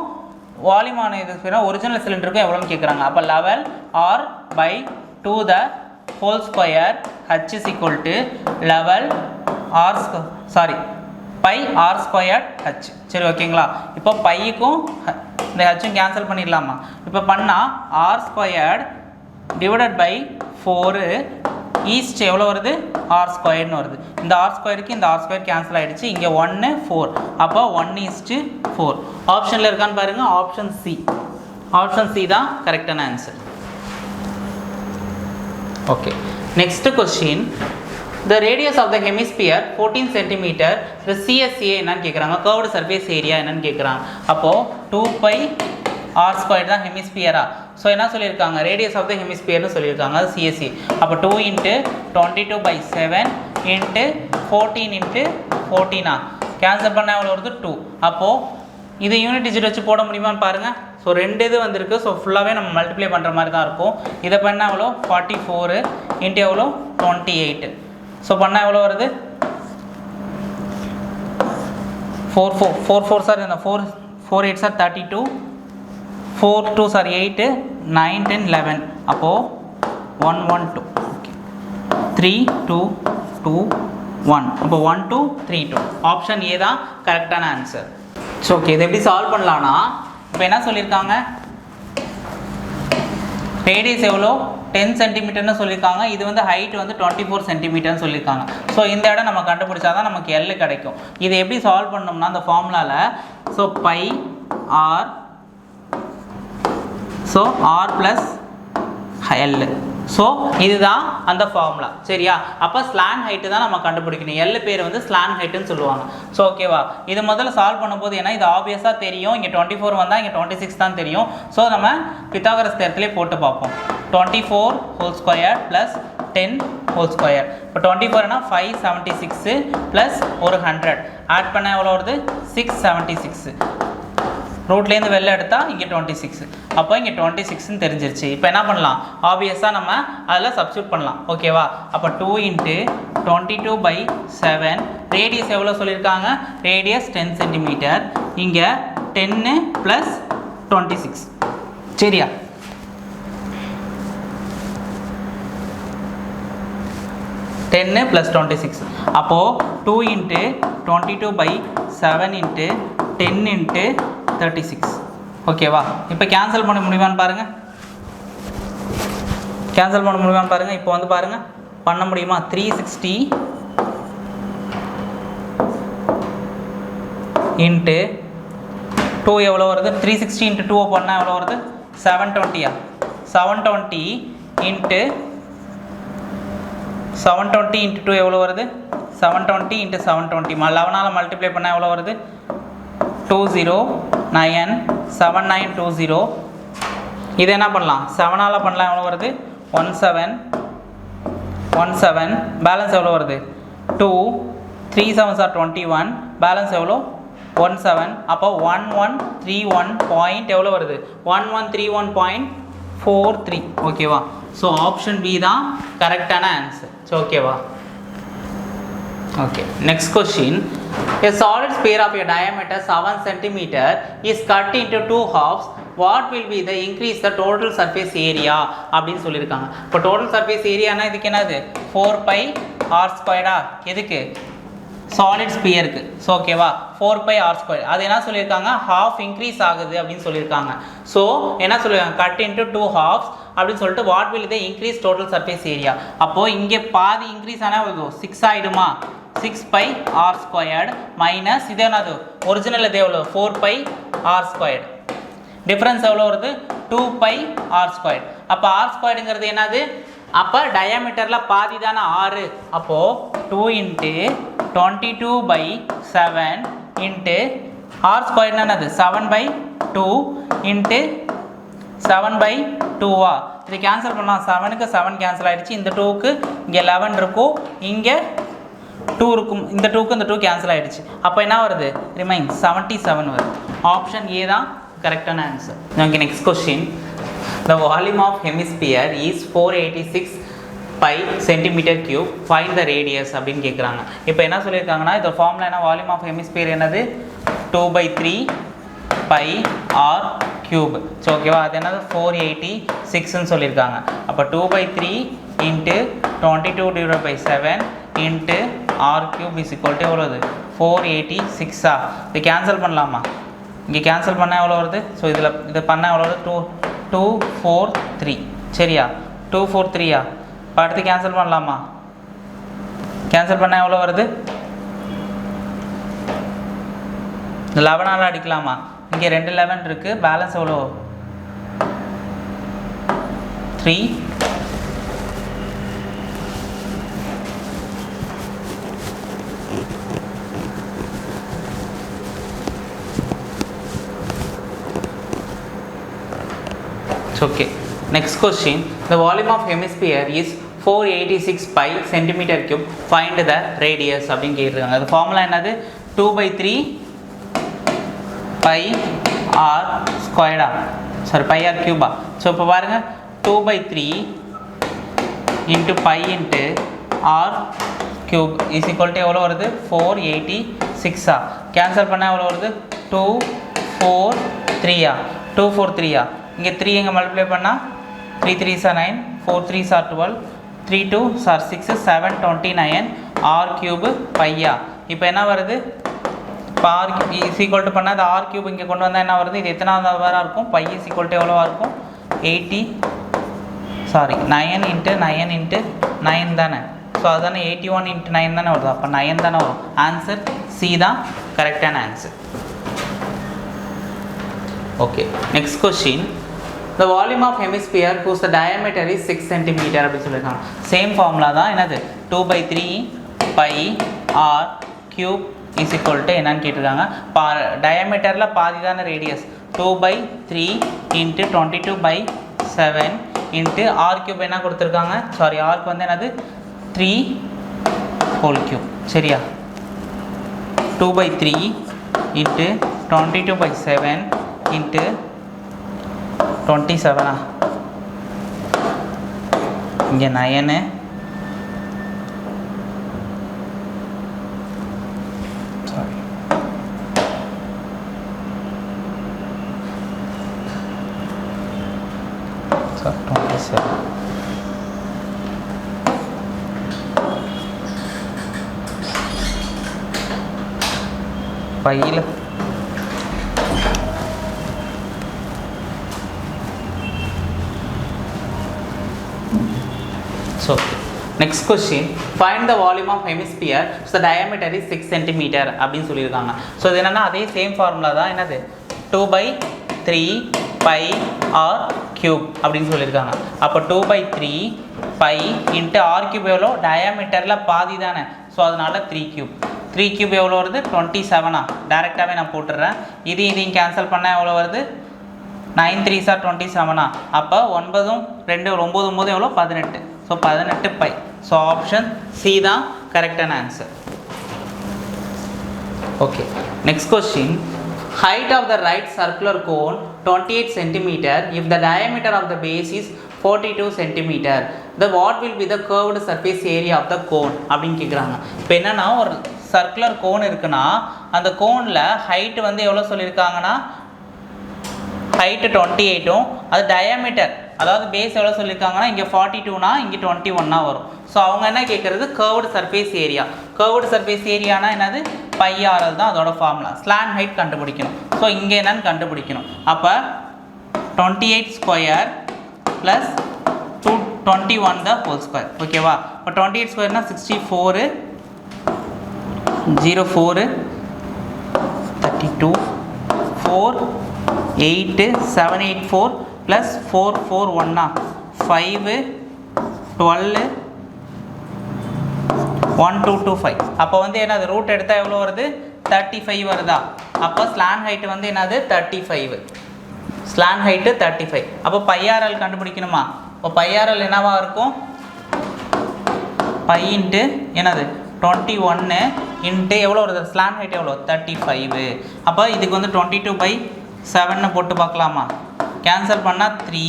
வால்யூம் ஆன இது ஒரிஜினல் சிலிண்டருக்கும் எவ்வளோன்னு கேட்குறாங்க. அப்போ 11r/2 the whole square h is equal to 11πr²h. சரி ஓகேங்களா? இப்போ பைக்கும் இந்த ஹச்சும் கேன்சல் பண்ணிடலாமா. இப்போ பண்ணால் r² டிவைடட் பை 4 ஈஸ்ட் எவ்வளோ வருது, r²ன்னு வருது. இந்த r²க்கு இந்த r² கேன்சல் ஆகிடுச்சு. இங்கே 1 4, அப்போ 1:4. ஆப்ஷனில் இருக்கான்னு பாருங்கள், ஆப்ஷன் சி தான் கரெக்டான answer. Okay. Next question. The radius of the hemisphere 14 cm. The CSA என்னன்னு கேட்குறாங்க, curved surface area என்னன்னு கேட்குறாங்க. அப்போது 2πr² தான் ஹெமிஸ்பியரா. ஸோ என்ன சொல்லியிருக்காங்க, ரேடியஸ் ஆஃப் த ஹெமிஸ்பியர்னு சொல்லியிருக்காங்க, அது CSA. அப்போ 2 இன்ட்டு 22/7 இன்ட்டு 14 இன்ட்டு 14 கேன்சல் பண்ணால் எவ்வளோ வருது 2. அப்போது இது யூனிட் டிஜிட் வச்சு போட முடியுமான்னு பாருங்கள். ஸோ 2 இது வந்திருக்கு. ஸோ ஃபுல்லாகவே நம்ம மல்டிப்ளை பண்ணுற மாதிரி தான் இருக்கும். இதை பண்ணால் எவ்வளோ 44 இன்ட்டு எவ்வளோ 28. ஸோ பண்ணால் எவ்வளோ வருது 4 சார், இந்த 4 8 சார் 32, 4 2 சார் 8, 9 10 11. அப்போது 1 1 2 3 2 2 1. அப்போ 1 2 3 2. ஆப்ஷன் ஏ தான் கரெக்டான ஆன்சர். ஸோ ஓகே, இதை எப்படி சால்வ் பண்ணலான்னா, இப்போ என்ன சொல்லியிருக்காங்க, ரேடியஸ் எவ்வளோ 10 சென்டிமீட்டர்னு சொல்லியிருக்காங்க. இது வந்து ஹைட் வந்து 24 சென்டிமீட்டர்னு சொல்லியிருக்காங்க. ஸோ இந்த இடம் நம்ம கண்டுபிடிச்சா தான் நமக்கு எல் கிடைக்கும். இதை எப்படி சால்வ் பண்ணோம்னா அந்த ஃபார்முலாவில், ஸோ r + l ஸோ இதுதான் அந்த ஃபார்முலா சரியா. அப்போ ஸ்லான் ஹைட்டு தான் நம்ம கண்டுபிடிக்கணும். எல் பேர் வந்து ஸ்லான் ஹைட்டுன்னு சொல்லுவாங்க. ஸோ ஓகேவா, இது முதல்ல சால்வ் பண்ணும்போது ஏன்னா இது ஆப்வியஸாக தெரியும், இங்கே 24 வந்தால் இங்கே 26 தான் தெரியும். ஸோ நம்ம பித்தாகரஸ் தேற்றத்திலே போட்டு பார்ப்போம். 24 whole square plus 10 whole square. இப்போ 24னா 576 ப்ளஸ் ஒரு 100 ஆட் பண்ண எவ்வளோ வருது 676. ரூட்லேருந்து வெளில எடுத்தால் இங்கே 26. அப்போ இங்கே 26ன்னு தெரிஞ்சிருச்சு. இப்போ என்ன பண்ணலாம், ஆப்வியஸாக நம்ம அதில் சப்ஸ்டியூட் பண்ணலாம் ஓகேவா. அப்போ 2 × 22/7 ரேடியஸ் எவ்வளோ சொல்லியிருக்காங்க, ரேடியஸ் 10 சென்டிமீட்டர். இங்கே 10 + 26 சரியா. +26 அப்போது 2 × 22/7 × 10 × 36 ஓகேவா. இப்போ கேன்சல் பண்ண முடியுமான்னு பாருங்கள், இப்போ வந்து பாருங்கள் பண்ண முடியுமா. 360 × 2 எவ்வளோ வருது, 360 × 2 பண்ணால் எவ்வளோ வருது 720. 720 × 2 எவ்வளோ வருது 720 × 720 11ஆல் மல்டிப்ளை பண்ணால் எவ்வளோ வருது 2097920. இது என்ன பண்ணலாம் 7ஆல் பண்ணலாம் எவ்வளோ வருது 1717. பேலன்ஸ் எவ்வளோ வருது 2 3 7s are 21. பேலன்ஸ் எவ்வளோ 17. அப்போ 1131 பாயிண்ட் எவ்வளோ வருது 1131.43 ஓகேவா. ஸோ ஆப்ஷன் பி தான் கரெக்டான ஆன்சர். ஸோ ஓகேவா. Okay, next question. A solid sphere of a diameter 7 cm is cut into 2 halves. What will be the increase the total surface area அப்படின்னு சொல்லியிருக்காங்க. இப்போ total surface ஏரியானா இதுக்கு என்னது 4πr². எதுக்கு solid ஸ்பியருக்கு. So ஓகேவா 4πr². அது என்ன சொல்லியிருக்காங்க ஹாஃப் இன்க்ரீஸ் ஆகுது அப்படின்னு சொல்லியிருக்காங்க. ஸோ என்ன சொல்லியிருக்காங்க கட் இன்ட்டு 2 halves அப்படின்னு சொல்லிட்டு what will the increase total surface area. அப்போது இங்கே பாதி இன்க்ரீஸ் ஆனால் 6 ஆகிடுமா 6πr² மைனஸ் இது என்னது ஒரிஜினல் இது எவ்வளோ 4πr². டிஃப்ரென்ஸ் எவ்வளோ வருது 2πr². அப்போ r²ங்கிறது என்னது அப்போ டயாமீட்டரில் பாதி தானே 6. அப்போது 2 × 22/7 × r² என்னது 7/2 × 7/2வா. இது கேன்சல் பண்ணலாம். 7க்கு 7 கேன்சல் ஆகிடுச்சு. இந்த 2க்கு இங்கே 11 இருக்கும், இங்கே 2 இருக்கும், இந்த 2க்கு இந்த 2 கேன்சல் ஆகிடுச்சு. அப்போ என்ன வருது ரிமைன் 77 வருது. ஆப்ஷன் ஏ தான் கரெக்டான answer. Okay, next question. The volume of hemisphere is 486 pi cm3. Find the radius அப்படின்னு கேட்குறாங்க. இப்போ என்ன சொல்லியிருக்காங்கன்னா இந்த ஃபார்முலா என்ன வால்யூம் ஆஃப் ஹெமிஸ்பியர் என்னது 2/3 πr3. ஸோ ஓகேவா, அது என்னது 486ன்னு சொல்லியிருக்காங்க. அப்போ 2/3 × 22/7 × r³ is equal to எவ்வளோது 486. இது கேன்சல் பண்ணலாமா, இங்கே கேன்சல் பண்ணால் எவ்வளோ வருது. ஸோ இது பண்ணால் எவ்வளோ வருது 243 சரியா 243. இப்போ அடுத்து கேன்சல் பண்ணலாமா, கேன்சல் பண்ணால் எவ்வளோ வருது 11ஆல் அடிக்கலாமா. இங்கே 2 11 இருக்குது, பேலன்ஸ் எவ்வளோ 3. Okay, next question. The volume of hemisphere is 486 pi cm3. Find the radius அப்படின்னு கேட்டிருக்காங்க. அது ஃபார்முலா என்னது 2/3 πr². சாரி πr³ ஸோ இப்போ பாருங்கள் 2/3 × π × r³ இஸ் ஈக்குவல் டு எவ்வளோ வருது 486. கேன்சல் பண்ணால் எவ்வளோ வருது 243. 243. இங்கே 3 எங்கே மல்டிப்ளை பண்ணால் 3 3s are 9, 4 3s are 12, 3 2s are 6, 729 r³ பையா. இப்போ என்ன வருது இப்போ r இஸ் ஈக்குவல் டு பண்ணால் அது r³ இங்கே கொண்டு வந்தால் என்ன வருது, இது எத்தனாவது வேறு இருக்கும் பை இஸ் ஈக்குவல் டு எவ்வளோவா இருக்கும் 9 × 9 × 9 தானே. ஸோ அதுதானே 81 × 9 தானே வருது. அப்போ 9 தானே வரும். ஆன்சர் சி தான் கரெக்டான answer. Okay, next question. the volume of hemisphere whose the diameter is 6 cm அப்படி சொல்லிருக்காங்க. சேம் ஃபார்முலா தான் என்னது 2/3 pi r cube is equal to என்னன்னு கேட்டிருக்காங்க. டயமீட்டரில் பாதி தானே radius 2/3 into 22/7 into r cube என்ன கொடுத்துருக்காங்க, சாரி ஆர்க்கு வந்து என்னது 3 whole cube. சரியா, 2/3 into 22/7 into 27 இங்கே 9 சாரி 27 பையில் so next question, find the volume of hemisphere so the diameter is 6 cm அப்படின்னு சொல்லியிருக்காங்க. ஸோ இது என்னன்னா அதே சேம் ஃபார்முலா தான், என்னது 2/3 pi r cube அப்படின்னு சொல்லியிருக்காங்க. அப்போ 2/3 pi into r cube எவ்வளோ, டயாமீட்டரில் பாதி தானே, ஸோ அதனால 3 cube. 3 cube எவ்வளோ வருது 27. டேரெக்டாகவே நான் போட்டுடுறேன். இதையும் கேன்சல் பண்ணால் எவ்வளோ வருது 9 3s are 27. அப்போ 9 2 9 எவ்வளோ 18. So 18 pi. So option C தான் கரெக்டான answer. Okay, next question. Height of the right circular cone 28 cm if the diameter of the base is 42 cm. The what will be the curved surface area of the cone அப்படின்னு கேட்குறாங்க. இப்போ என்னன்னா ஒரு circular cone இருக்குன்னா அந்த கோனில் height வந்து எவ்வளோ சொல்லியிருக்காங்கன்னா ஹைட்டு 28, அது டயாமீட்டர் அதாவது பேஸ் எவ்வளோ சொல்லியிருக்காங்கன்னா இங்கே 42னா இங்கே 21 வரும். ஸோ அவங்க என்ன கேட்குறது, curved surface area. Curved surface ஏரியானா என்னது πr தான் அதோட ஃபார்முலா. ஸ்லான் ஹைட் கண்டுபிடிக்கணும். ஸோ இங்கே என்னன்னு கண்டுபிடிக்கணும். அப்போ 28 square plus 221 the whole square. ஓகேவா, இப்போ 28 ஸ்கொயர்னா 64 04 32 4 8 784 plus 4 4 1 5 12 1 2 2 5. அப்போ வந்து என்னது ரூட் எடுத்தால் எவ்வளோ வருது 35 வருதா. அப்போ ஸ்லான் ஹைட்டு வந்து என்னது 35. Slant height 35. அப்போ πrl கண்டுபிடிக்கணுமா. இப்போ πrl என்னவா இருக்கும், பை இன்ட்டு என்னது 21 இன்ட்டு எவ்வளோ வருது ஸ்லான் ஹைட் எவ்வளோ 35. அப்போ இதுக்கு வந்து 22/7 போட்டு பார்க்கலாமா. கேன்சல் பண்ணால் 3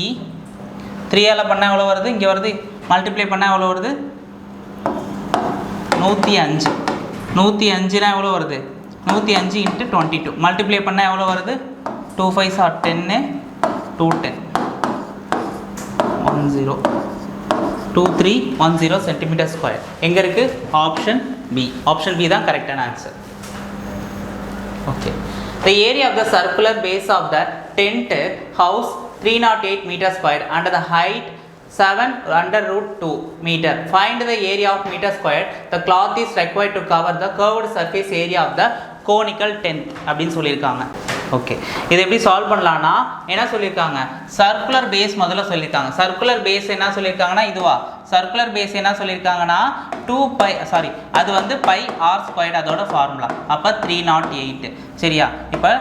3ஆல் பண்ணால் எவ்வளோ வருது, இங்கே வருது மல்டிப்ளை பண்ணால் எவ்வளோ வருது 105. 105னா எவ்வளோ வருது 105 இன்ட்டு 22 மல்டிப்ளை பண்ணால் எவ்வளோ வருது 2 5s are 10 210 10 2310 சென்டிமீட்டர் ஸ்கொயர். எங்கே இருக்குது, ஆப்ஷன் பி. ஆப்ஷன் பி தான் கரெக்டான answer. Okay, the area of the circular base of the tent house 308 meter square and the height 7/√2 meter. Find the area of meter square the cloth is required to cover the curved surface area of the conical tent அப்படின்னு சொல்லியிருக்காங்க. Okay, இதை எப்படி solve பண்ணலான்னா என்ன சொல்லியிருக்காங்க, circular base முதல்ல சொல்லியிருக்காங்க. Circular base என்ன சொல்லியிருக்காங்கன்னா இதுவா, சர்க்குலர் பேஸ் என்ன சொல்லியிருக்காங்கன்னா 2π சாரி அது வந்து πr² அதோட ஃபார்முலா. அப்போ 308. சரியா, இப்போ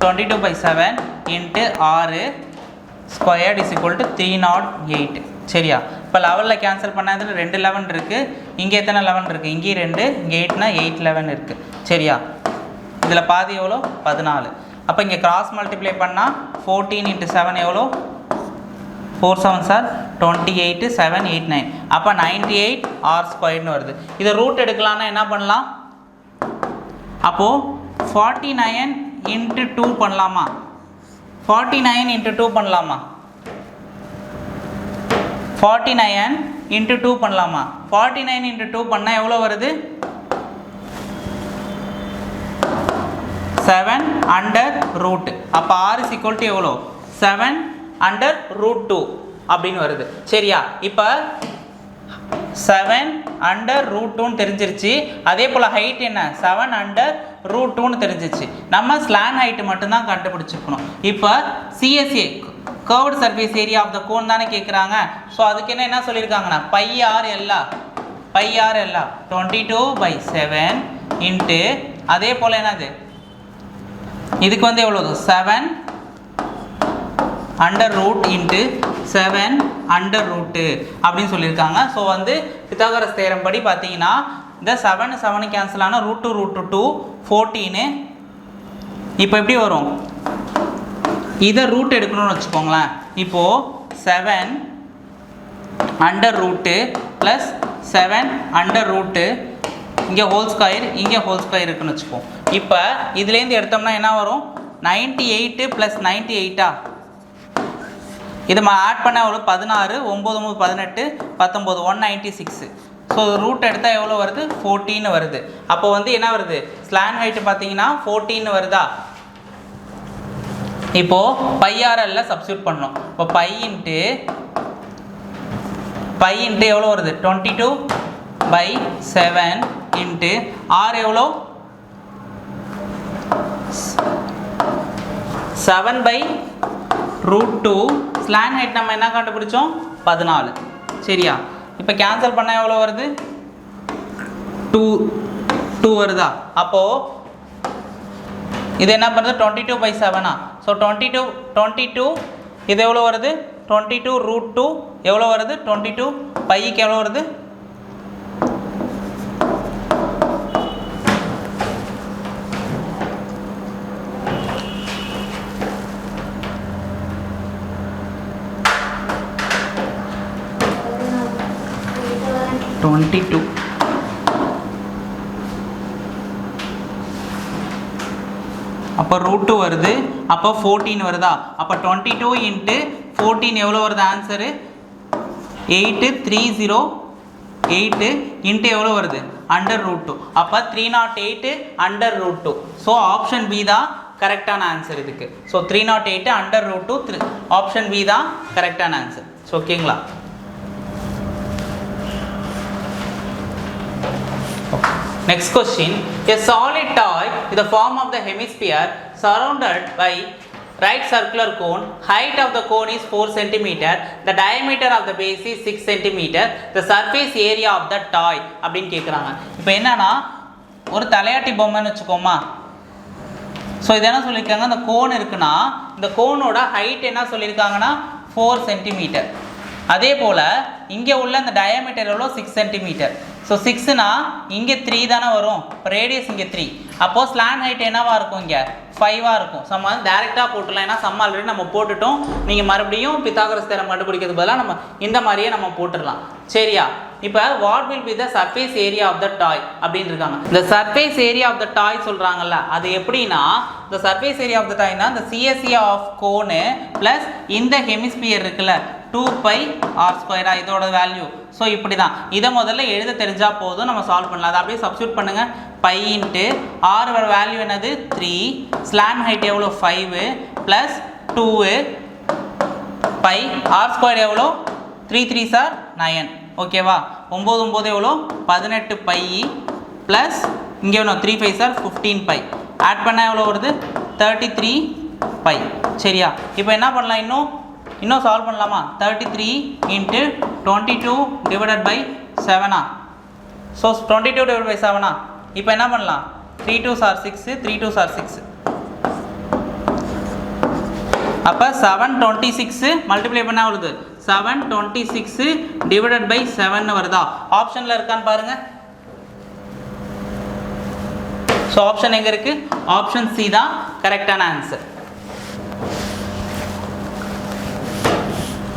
22/7 into 6 squared is equal to 308. சரியா, இப்போ லெவலில் கேன்சல் பண்ணால் இதில் 2 11 இருக்குது, இங்கே எத்தனை 11 இருக்குது, இங்கே 2, இங்கே 8னா 8 11 இருக்குது. சரியா, இதில் பாதி எவ்வளோ 14. அப்போ இங்கே கிராஸ் மல்டிப்ளை பண்ணால் 14 இன்ட்டு 7 எவ்வளோ 4 7s are 28 7 8 9. அப்போ 98 r² வருது. இதை ரூட் எடுக்கலான்னா என்ன பண்ணலாம், அப்போது 49 இன்ட்டு 2 பண்ணலாமா, 49 இன்ட்டு 2 பண்ணலாமா, 49 இன்ட்டு 2 பண்ணலாமா. 49 இன்ட்டு 2 பண்ணால் எவ்வளோ வருது 7/√. அப்போ r is equal to எவ்வளோ 7/√2 அப்படின்னு வருது. சரியா, இப்போ 7/√2 தெரிஞ்சிருச்சு. அதே போல் ஹைட் என்ன 7/√2 தெரிஞ்சிருச்சு. நம்ம ஸ்லான் ஹைட்டு மட்டும்தான் கண்டுபிடிச்சிக்கணும். இப்போ CSA curved surface area of the cone தானே கேட்குறாங்க. ஸோ அதுக்கு என்ன சொல்லியிருக்காங்கன்னா பை ஆர் எல்ஆ 22/7 இன்ட்டு அதே போல் என்னது இதுக்கு வந்து எவ்வளோ 7 under root into 7 under root அப்படின்னு சொல்லியிருக்காங்க. ஸோ வந்து பித்தாகரஸ் தேரம் படி பார்த்தீங்கன்னா இந்த 7 கேன்சல் ஆனால் ரூட் 2 14. இப்போ எப்படி வரும் இதை ரூட் எடுக்கணும்னு வச்சுக்கோங்களேன். இப்போது 7 under root plus 7 under root இங்கே ஹோல் ஸ்கொயர் இங்கே ஹோல் ஸ்கொயர் இருக்குன்னு வச்சுப்போம். இப்போ இதுலேருந்து எடுத்தோம்னா என்ன வரும் 98 + 98 இது ஆட் பண்ண எவ்வளோ 16 9 18 19 196. ஸோ ரூட் எடுத்தால் எவ்வளோ வருது 14 வருது. அப்போ வந்து என்ன வருது ஸ்லான் ஹைட்டு பார்த்தீங்கன்னா 14 வருதா. இப்போது பைஆர்எல்ல சப்ஸ்டியூட் பண்ணோம். இப்போ பை இன்ட்டு எவ்வளோ வருது 22/7 இன்ட்டு ஆர் எவ்வளோ 7/√2. ஸ்லான் ஹைட் நம்ம என்ன கண்டுபிடிச்சோம் 14. சரியா. இப்போ கேன்சல் பண்ணால் எவ்வளோ வருது 2 வருதா. அப்போது இது என்ன பண்ணுறது 22/7. ஸோ 22 இது எவ்வளோ வருது 22√2 எவ்வளோ வருது 22 பைக்கு எவ்வளோ வருது 22. அப்போ √2 வருது. அப்போ 14 வருதா. அப்போ 22 × 14 எவ்வளோ வருது ஆன்சரு 8308 இன்ட்டு எவ்வளோ வருது அண்டர் √2. அப்போ 308 அண்டர் √2. ஸோ ஆப்ஷன் பி தான் கரெக்டான ஆன்சர் இதுக்கு. ஸோ 308 அண்டர் √2 ஆப்ஷன் பி தான் கரெக்டான ஆன்சர். ஸோ ஓகேங்களா. Next question. A solid toy in the form of the hemisphere surrounded by right circular cone. Height of the cone is 4 cm. The diameter of the base is 6 cm. The surface area of the toy அப்படின்னு கேட்குறாங்க. இப்போ என்னன்னா ஒரு தலையாட்டி பொம்மைன்னு வச்சுக்கோமா. So இது என்ன சொல்லியிருக்காங்க இந்த கோன் இருக்குன்னா இந்த கோனோட ஹைட் என்ன சொல்லியிருக்காங்கன்னா 4 cm. அதே போல் இங்கே உள்ள இந்த டயாமீட்டர் எவ்வளோ 6 cm. ஸோ 6னா இங்கே 3 தானே வரும். ரேடியஸ் இங்கே 3. அப்போது ஸ்லான் ஹைட் என்னவாக இருக்கும் இங்கே 5ஆக இருக்கும். சம் வந்து டேரெக்டாக போட்டுடலாம். ஏன்னா சம் ஆல்ரெடி நம்ம போட்டுட்டோம். நீங்கள் மறுபடியும் பித்தாகரஸ் தேரம் கண்டுபிடிக்கிறது பதிலாக நம்ம இந்த மாதிரியே நம்ம போட்டுடலாம். சரியா. இப்போ what will be the surface area of the toy அப்படின்னு இருக்காங்க. இந்த surface area of the toy சொல்கிறாங்கல்ல அது எப்படின்னா இந்த சர்ஃபேஸ் ஏரியா ஆஃப் த டாய்னா இந்த சிஎஸ்சி ஆஃப் கோனு ப்ளஸ் இந்த ஹெமிஸ்பியர் இருக்குல்ல 2πr² இதோட வேல்யூ. ஸோ இப்படி தான் இதை முதல்ல எழுத தெரிஞ்சால் போதும் நம்ம சால்வ் பண்ணலாம். அதை அப்படியே சப்ஸ்டியூட் பண்ணுங்கள். பை இன்ட்டு ஆர் வேல்யூ என்னது 3 ஸ்லான் ஹைட் எவ்வளோ 5 ப்ளஸ் 2 பை r² எவ்வளோ 3 3s are 9. ஓகேவா. 9 9 எவ்வளோ 18 பை ப்ளஸ் இங்கே எவ்வளோ 3 5s are 15 பை ஆட் பண்ணால் எவ்வளோ வருது 33 பை. சரியா. இப்போ என்ன பண்ணலாம் இன்னும் சால்வ் பண்ணலாமா 33 × 22 / 7. ஸோ 22 / 7. இப்போ என்ன பண்ணலாம் 3 2s are 6 3 2s are 6. அப்போ 726 மல்டிப்ளை பண்ணால் வருது 726 / 7 வருதா. ஆப்ஷனில் இருக்கான்னு பாருங்கள். ஸோ ஆப்ஷன் எங்கே இருக்குது ஆப்ஷன் சி தான் கரெக்டான answer.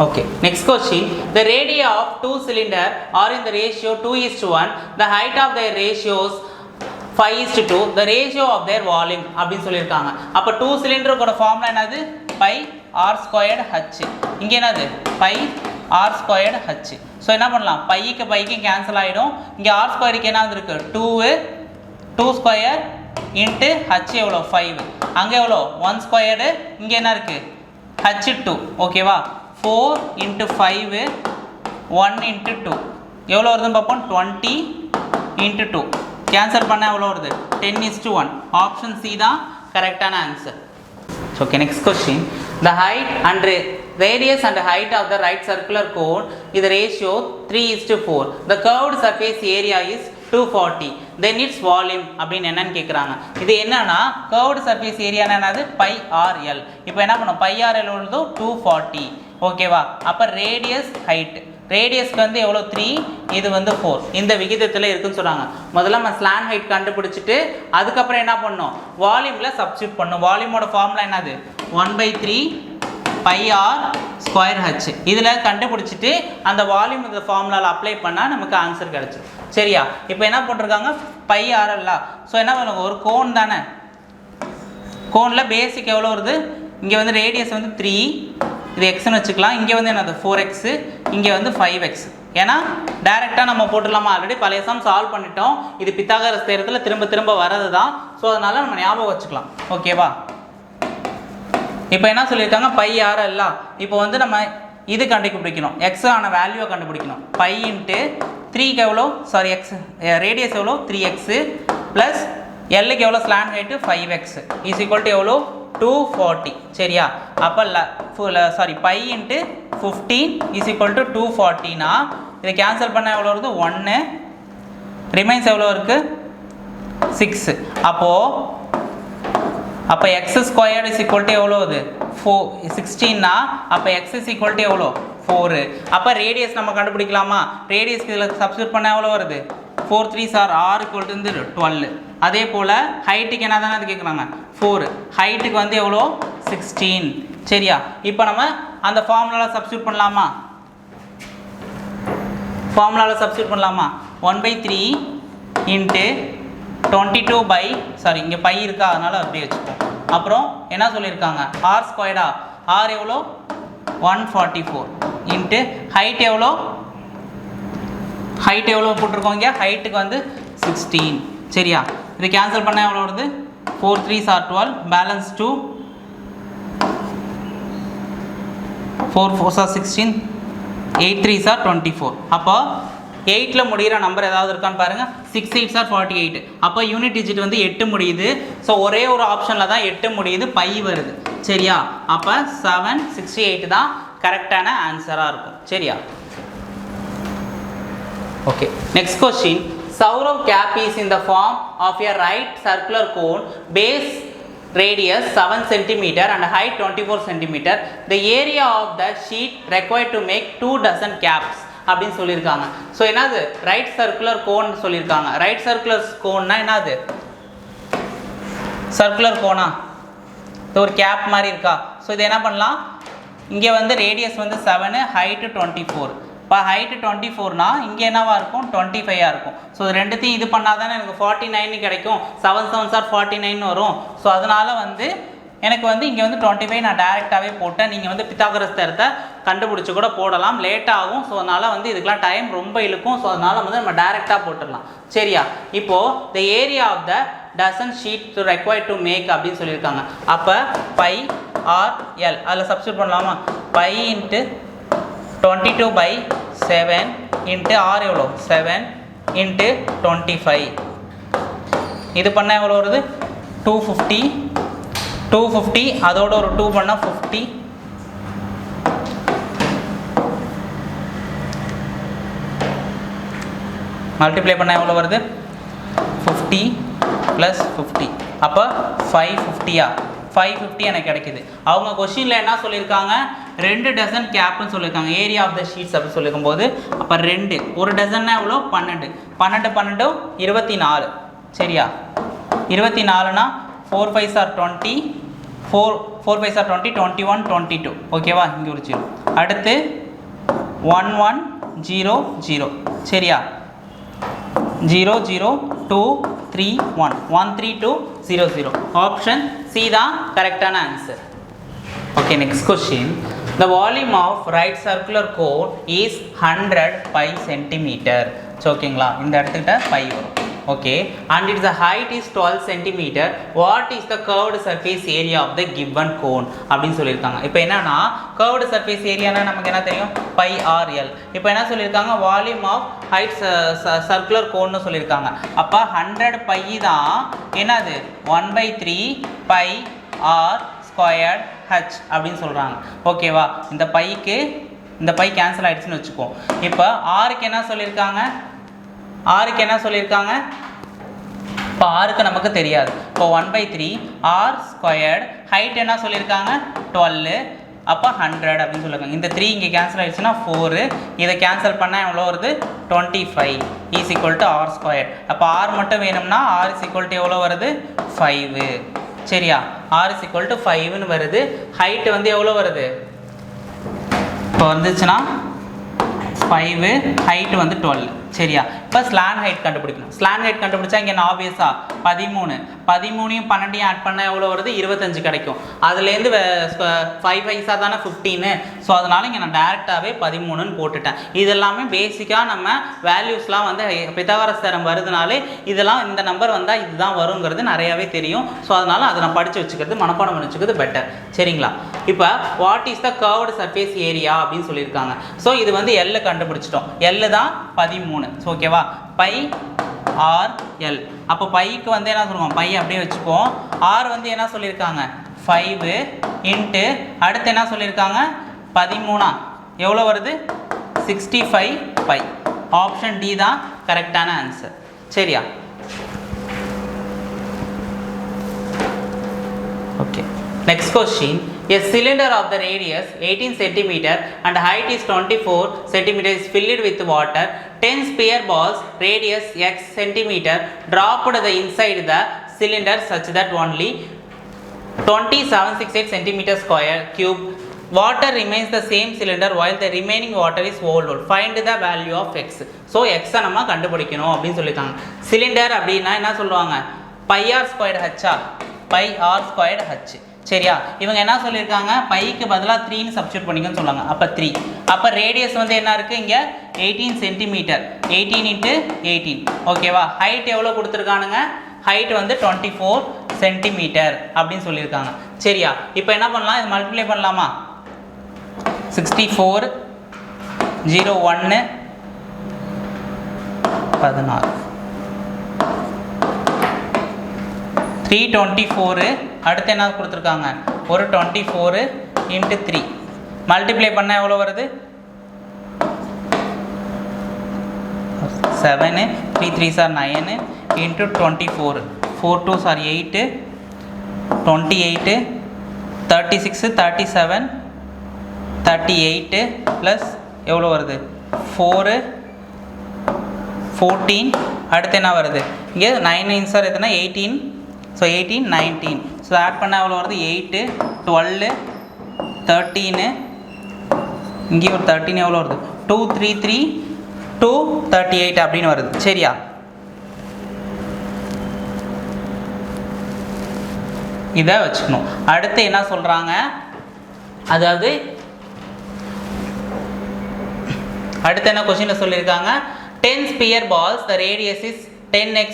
Okay, next question. The radii of two cylinder are in the ratio 2:1. The height of their ratios 5:2. The ratio of their volume அப்படின்னு சொல்லியிருக்காங்க. அப்போ 2 சிலிண்டருக்கோட ஃபார்முலா என்னது பை r²h. இங்கே என்னது பை r²h. ஸோ என்ன பண்ணலாம் பைக்கு கேன்சல் ஆகிடும். இங்கே r²க்கு என்ன வந்துருக்கு 2² இன்ட்டு h எவ்வளோ 5. அங்கே எவ்வளோ 1². இங்கே என்ன இருக்குது h2. ஓகேவா. 4 × 5 1 × 2 எவ்வளோ வருதுன்னு பார்ப்போம் 20 × 2 கேன்சல் பண்ணால் எவ்வளோ வருது 10:1. ஆப்ஷன் சி தான் கரெக்டான answer. Okay, next question. The height and radius and height of the right circular cone is the ratio 3:4. The curved surface area is 240. Then its volume அப்படின்னு என்னன்னு கேட்குறாங்க. இது என்னன்னா curved surface area என்னது pi RL. இப்போ என்ன பண்ணும் pi RL உள்ளது 240. ஓகேவா? அப்போ radius height ரேடியஸ்க்கு வந்து எவ்வளோ 3, இது வந்து 4. இந்த விகிதத்தில் இருக்குன்னு சொல்கிறாங்க. முதல்ல நம்ம ஸ்லாண்ட் ஹைட் கண்டுபிடிச்சிட்டு அதுக்கப்புறம் என்ன பண்ணோம் வால்யூமில் சப்ஸ்டியூட் பண்ணோம். வால்யூமோட ஃபார்முலா என்னது 1/3 pi r ஸ்கொயர் h. இதில் கண்டுபிடிச்சிட்டு அந்த வால்யூம் இந்த ஃபார்முலாவில் அப்ளை பண்ணால் நமக்கு ஆன்சர் கிடச்சிடும். சரியா? இப்போ என்ன பண்ணிருக்காங்க pi r அல்ல. ஸோ என்ன பண்ணுங்க ஒரு கோன் தானே, கோனில் பேசிக் எவ்வளோ வருது, இங்கே வந்து ரேடியஸ் வந்து 3, இது எக்ஸ்னு வச்சுக்கலாம். இங்கே வந்து என்னது 4x, இங்கே வந்து 5x. ஏன்னா டைரெக்டாக நம்ம போட்டுடலாமா, ஆல்ரெடி பழைய சம் சால்வ் பண்ணிட்டோம். இது பித்தாகரஸ் தேற்றத்தில் திரும்ப திரும்ப வரது தான். ஸோ அதனால் நம்ம ஞாபகம் வச்சுக்கலாம். ஓகேவா? இப்போ என்ன சொல்லியிருக்காங்க pi r அல்ல. இப்போ வந்து நம்ம இது கண்டுபிடிக்கணும், எக்ஸ் ஆன வேல்யூவை கண்டுபிடிக்கணும். பை இன்ட்டு 3க்கு எவ்வளோ, சாரி எக்ஸ் ரேடியஸ் எவ்வளோ 3x ப்ளஸ் எல்லுக்கு எவ்வளோ slant height 5x is equal to எவ்வளோ 240. சரியா? அப்போ sorry pi into 15 is equal to 240னா இதை கேன்சல் பண்ண எவ்வளோ வருது 1, ரிமைன்ஸ் எவ்வளோ இருக்குது 6. அப்போ X squared is equal to எவ்வளோ வருது 16னா அப்போ எக்ஸ் இஸ் ஈக்குவல் டு எவ்வளோ 4. அப்போ ரேடியஸ் நம்ம கண்டுபிடிக்கலாமா, ரேடியஸ்க்கு இதில் சப்ஸ்டியூட் பண்ண எவ்வளோ வருது 4 3s are r equal to 12. அதே போல் ஹைட்டுக்கு என்ன தானே அது கேட்குறாங்க 4, ஹைட்டுக்கு வந்து எவ்வளோ 16. சரியா? இப்போ நம்ம அந்த ஃபார்முலாவில் சப்ஸ்டியூட் பண்ணலாமா, ஃபார்முலாவில் சப்ஸ்டியூட் பண்ணலாமா 1/3 இன்ட்டு 22 சாரி இங்கே பை இருக்கா அதனால் அப்படியே வச்சுப்போம். அப்புறம் என்ன சொல்லியிருக்காங்க ஆர் ஸ்கொயர்டா, ஆர் எவ்வளோ 144 இன்ட்டு ஹைட் எவ்வளோ, ஹைட் எவ்வளோ போட்டிருக்கோம் இங்கே ஹைட்டுக்கு வந்து 16. சரியா? இது கேன்சல் பண்ண எவ்வளோ வருது 4 3s are 12, balance 2, 4 4s are 16, 8 3s are 24. அப்போ 8ல் முடிகிற நம்பர் ஏதாவது இருக்கான்னு பாருங்கள். 6 8s are 48. அப்போ யூனிட் டிஜிட் வந்து 8 முடியுது. ஸோ ஒரே ஒரு ஆப்ஷனில் தான் 8 முடியுது, பை வருது. சரியா? அப்போ 768 தான் கரெக்டான ஆன்சராக இருக்கும். சரியா? Okay, next question. Saurav cap is in the form of a right circular cone, base radius 7 cm and height 24 cm. The area of the sheet required to make 2 dozen caps அப்படின்னு சொல்லியிருக்காங்க. So என்னது right circular cone சொல்லியிருக்காங்க. Right circular கோன்னா என்னது circular gonna, இது ஒரு gap மாதிரி இருக்கா. So இது என்ன பண்ணலாம், இங்கே வந்து ரேடியஸ் வந்து 7, ஹைட்டு 24. இப்போ ஹைட்டு 24னா இங்கே என்னவா இருக்கும் 25ஆக இருக்கும். ஸோ ரெண்டுத்தையும் இது பண்ணால் தானே எனக்கு 49 கிடைக்கும். 7 7s are 49 வரும். ஸோ அதனால் வந்து எனக்கு வந்து இங்கே வந்து 25 நான் டேரெக்டாகவே போட்டேன். நீங்கள் வந்து பித்தாகரஸ் தேற்றத்தை கண்டுபிடிச்சி கூட போடலாம், லேட் ஆகும். ஸோ அதனால் வந்து இதுக்கெலாம் டைம் ரொம்ப இழுக்கும். ஸோ அதனால் வந்து நம்ம டேரெக்டாக போட்டுடலாம். சரியா? இப்போது the area of the dozen sheet to required to make அப்படின்னு சொல்லியிருக்காங்க. அப்போ பை ஆர் எல் அதில் சப்ஸ்டியூட் பண்ணலாமா, பை இன்ட்டு 22/7 இன்ட்டு ஆர் எவ்வளோ 7 இன்ட்டு 25. இது பண்ணால் எவ்வளோ வருது 250 அதோட ஒரு 2 பண்ணால் 50. மல்டிப்ளை பண்ணால் எவ்வளோ வருது 50 + 50. அப்போ 550யா 550 எனக்கு கிடைக்குது. அவங்க கொஸ்டினில் என்ன சொல்லியிருக்காங்க 2 டசன் கேப்னு சொல்லியிருக்காங்க. ஏரியா ஆஃப் த ஷீட்ஸ் அப்படின்னு சொல்லியிருக்கும் போது அப்போ 2 ஒரு டசன்னா எவ்வளோ 12 12 12 24. சரியா? 24னா 4 5s are 20, 4 5s are 20, 21 22. ஓகேவா? இங்கே ஒரு 0. அடுத்து 1 1 0 0. சரியா? 0 0 2 3 1 1 3 2 0 0. ஆப்ஷன் சி தான் கரெக்டான answer. Okay, next question. The volume of right circular cone is 100 pi centimeter. ஓகேங்களா? இந்த இடத்துக்கிட்ட பை வரும். Okay, and its height is 12 cm. What is the curved surface area of the given cone அப்படின்னு சொல்லியிருக்காங்க. இப்போ என்னன்னா curved surface ஏரியானா நமக்கு என்ன தெரியும் pi r l. இப்போ என்ன சொல்லியிருக்காங்க வால்யூம் ஆஃப் ஹைட் சர்க்குலர் கோன்னு சொல்லியிருக்காங்க. அப்போ 100 pi தான் என்னது 1/3 pi r ஸ்கொயர்ட் ஹச் அப்படின்னு சொல்கிறாங்க. ஓகேவா, இந்த பை கேன்சல் ஆகிடுச்சுன்னு வச்சுக்கோம். இப்போ ஆருக்கு என்ன சொல்லியிருக்காங்க, இப்போ ஆருக்கு நமக்கு தெரியாது. இப்போ 1/3 ஆர் ஸ்கொயர்டு, ஹைட் என்ன சொல்லியிருக்காங்க 12, அப்போ 100 அப்படின்னு சொல்லியிருக்காங்க. இந்த 3 இங்கே கேன்சல் ஆகிடுச்சுன்னா 4, இதை கேன்சல் பண்ணால் எவ்வளோ வருது 25 is equal to r square. அப்போ ஆர் மட்டும் வேணும்னா ஆர் இஸ் ஈக்குவல் டு எவ்வளோ வருது 5. சரியா, ஆர் இஸ் ஈக்குவல் டு 5ன்னு வருது. ஹைட்டு வந்து எவ்வளோ வருது, இப்போ வந்துச்சுன்னா 5, ஹைட்டு வந்து 12. சரியா, இப்போ ஸ்லான் ஹைட் கண்டுபிடிக்கணும். ஸ்லான் ஹைட் கண்டுபிடிச்சா இங்கே ஆப்வியஸா 13, 13யும் 12யும் ஆட் பண்ணால் எவ்வளோ வருது 25 கிடைக்கும். அதுலேருந்து 5 5 தானே 15. ஸோ அதனால் இங்கே நான் டேரெக்டாகவே 13ன்னு போட்டுட்டேன். இதெல்லாமே பேசிக்காக நம்ம வேல்யூஸ்லாம் வந்து பித்தாகரஸ் தேரம் வருதுனாலே இதெல்லாம் இந்த நம்பர் வந்தால் இதுதான் வருங்கிறது நிறையாவே தெரியும். ஸோ அதனால் அதை நான் படித்து வச்சுக்கிறது, மனப்பாடம் பண்ணி வச்சுக்கிறது பெட்டர். சரிங்களா, இப்போ what is the curved surface area அப்படின்னு சொல்லியிருக்காங்க. ஸோ இது வந்து எல் கண்டுபிடிச்சிட்டோம். எல் தான் 13. ஸோ ஓகேவா, பை ஆர் எல். அப்போ பைக்கு வந்து என்ன சொல்லுவோம், பை அப்படியே வச்சுப்போம். ஆர் வந்து என்ன சொல்லியிருக்காங்க 5 இன்ட்டு அடுத்து என்ன சொல்லியிருக்காங்க 13, எவ்வளோ வருது 65 பை. ஆப்ஷன் டி தான் கரெக்டான ஆன்சர். சரியா, okay. Next question, a cylinder of the radius 18 cm and height is 24 cm is filled with water. 10 sphere balls radius x cm dropped the inside the cylinder such that only 2768 cm square cube water remains the same cylinder while the remaining water is overflowed. Find the value of x. So x நம்ம கண்டுபிடிக்கணும் அப்படின்னு சொல்லிட்டாங்க. Cylinder அப்படின்னா என்ன சொல்லுவாங்க, pi R squared ஹச்சா, pi R squared H. சரியா, இவங்க என்ன சொல்லியிருக்காங்க பைக்கு பதிலாக 3ன்னு சப்ஸ்டியூட் பண்ணிக்கன்னு சொல்லுவாங்க. அப்போ 3, அப்போ ரேடியஸ் வந்து என்ன இருக்குது இங்கே 18 சென்டிமீட்டர், 18 × 18. ஓகேவா, ஹைட் எவ்வளோ கொடுத்துருக்கானுங்க, ஹைட் வந்து 24 சென்டிமீட்டர் அப்படின்னு சொல்லியிருக்காங்க. சரியா, இப்போ என்ன பண்ணலாம், இது மல்டிப்ளை பண்ணலாமா, 64 01 16 324. அடுத்து என்ன கொடுத்துருக்காங்க, ஒரு 24 × 3 மல்டிப்ளை பண்ணால் எவ்வளோ வருது 7, 3 3s are 9 × 24, 4 2s are 8, 28, 36 37 38 plus எவ்வளோ வருது 4 14. அடுத்து என்ன வருது இங்கே 9 9s are எத்தனை 18, ஸோ 18 19. ஸோ ஆட் பண்ணால் எவ்வளோ வருது 8 12 13, இங்கே ஒரு 13 எவ்வளோ வருது 2 3 3 2 38 அப்படின்னு வருது. சரியா, இதை வச்சுக்கணும். அடுத்து என்ன சொல்கிறாங்க, அதாவது அடுத்து என்ன கொஸ்டினில் சொல்லியிருக்காங்க 10 sphere balls the radius is 10x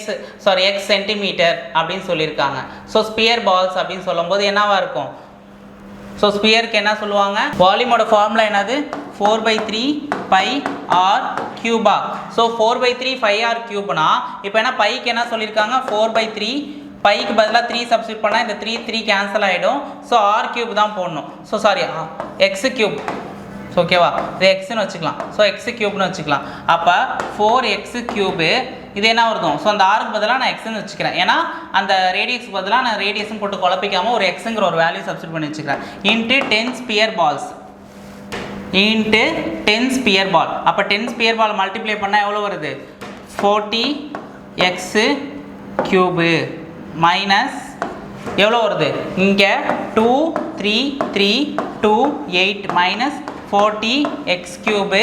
centimetre அப்படின்னு சொல்லியிருக்காங்க. ஸோ ஸ்பியர் பால்ஸ் அப்படின்னு சொல்லும்போது என்னவா இருக்கும், ஸோ ஸ்பியருக்கு என்ன சொல்லுவாங்க, வால்யூமோட ஃபார்முலா என்னது 4/3 பை ஆர் கியூபா. ஸோ 4/3 5r கியூப்னா இப்போ என்ன பைக்கு என்ன சொல்லியிருக்காங்க 4/3, பைக்கு பதிலாக 3 சப்ஸ்டியூட் பண்ணால் இந்த 3 கேன்சல் ஆகிடும். ஸோ ஆர் கியூப் தான் போடணும். So sorry X cube. So ஓகேவா, இது எக்ஸ்ன்னு வச்சுக்கலாம். ஸோ எக்ஸ் கியூப்னு வச்சுக்கலாம். அப்போ 4x கியூபு இது என்ன வருதும், ஸோ அந்த ஆருக்கு பதிலாக நான் எக்ஸ்ன்னு வச்சுக்கிறேன். ஏன்னா அந்த ரேடியஸ்க்கு பதிலாக நான் ரேடியஸும் போட்டு குழப்பிக்காமல் ஒரு எக்ஸுங்கிற ஒரு வேல்யூ சப்ஸ்டியூட் பண்ணி வச்சுக்கிறேன். Into 10 sphere balls into 10 sphere ball. அப்போ 10 ஸ்பியர் பால் மல்டிப்ளை பண்ணால் எவ்வளோ வருது 40x கியூபு மைனஸ் எவ்வளோ வருது இங்கே 2 3 3 2 8 minus 40x cube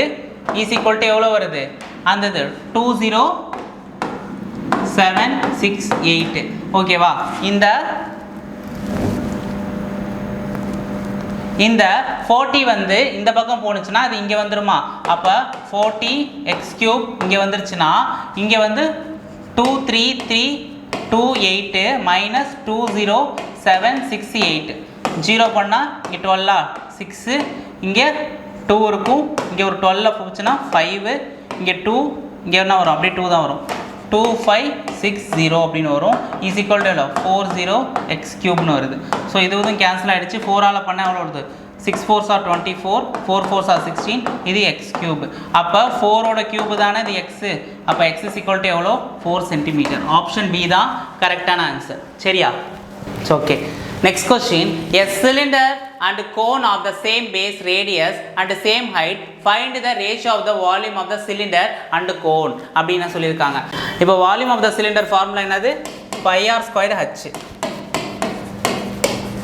is equal to எவ்வளோ வருது அந்த 20768. ஓகேவா, இந்த 40 வந்து இந்த பக்கம் போணுச்சுன்னா அது இங்கே வந்துருமா, அப்போ 40x கியூப் இங்கே வந்துருச்சுன்னா இங்கே வந்து 233 28 மைனஸ் 20768 0 பண்ணால் இங்கே 12 6, இங்கே 2 இருக்கும், இங்கே ஒரு 12 போச்சுன்னா 5, இங்கே 2, இங்கே என்ன வரும் அப்படியே 2 தான் வரும். 2560 அப்படின்னு வரும். இஸ் ஈக்குவல் டு 40x கியூப்னு வருது. ஸோ இதுவும் கேன்சல் ஆகிடுச்சு. 4ஆல் பண்ண எவ்வளோ வருது? 6 4s are 24, 4 4s are 16, இது x கியூப். அப்போ 4ஓட கியூப் தானே இது x. அப்போ x is equal to எவ்வளோ? 4 cm. ஆப்ஷன் பி தான் கரெக்டான ஆன்சர். சரியா? It's okay. Next question, a cylinder and cone of the same base radius and same height, find the ratio of the volume of the cylinder and cone அப்படினா சொல்லிருக்காங்க. இப்போ volume of the cylinder formula என்னது? pi r squared h.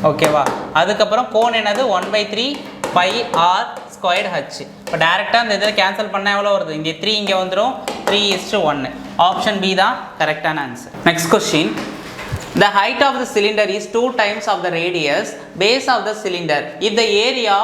ஓகேவா? அதுக்கப்புறம் cone என்னது? 1/3 pi r squared h. இப்போ டைரக்டா இந்த இத கேன்சல் பண்ணா எவ்வளவு வருது? இங்க 3 இங்க வந்துரும். 3:1. ஆப்ஷன் பி தான் கரெக்டான answer. Next question, the height of the cylinder is 2 times of the radius base of the cylinder if the area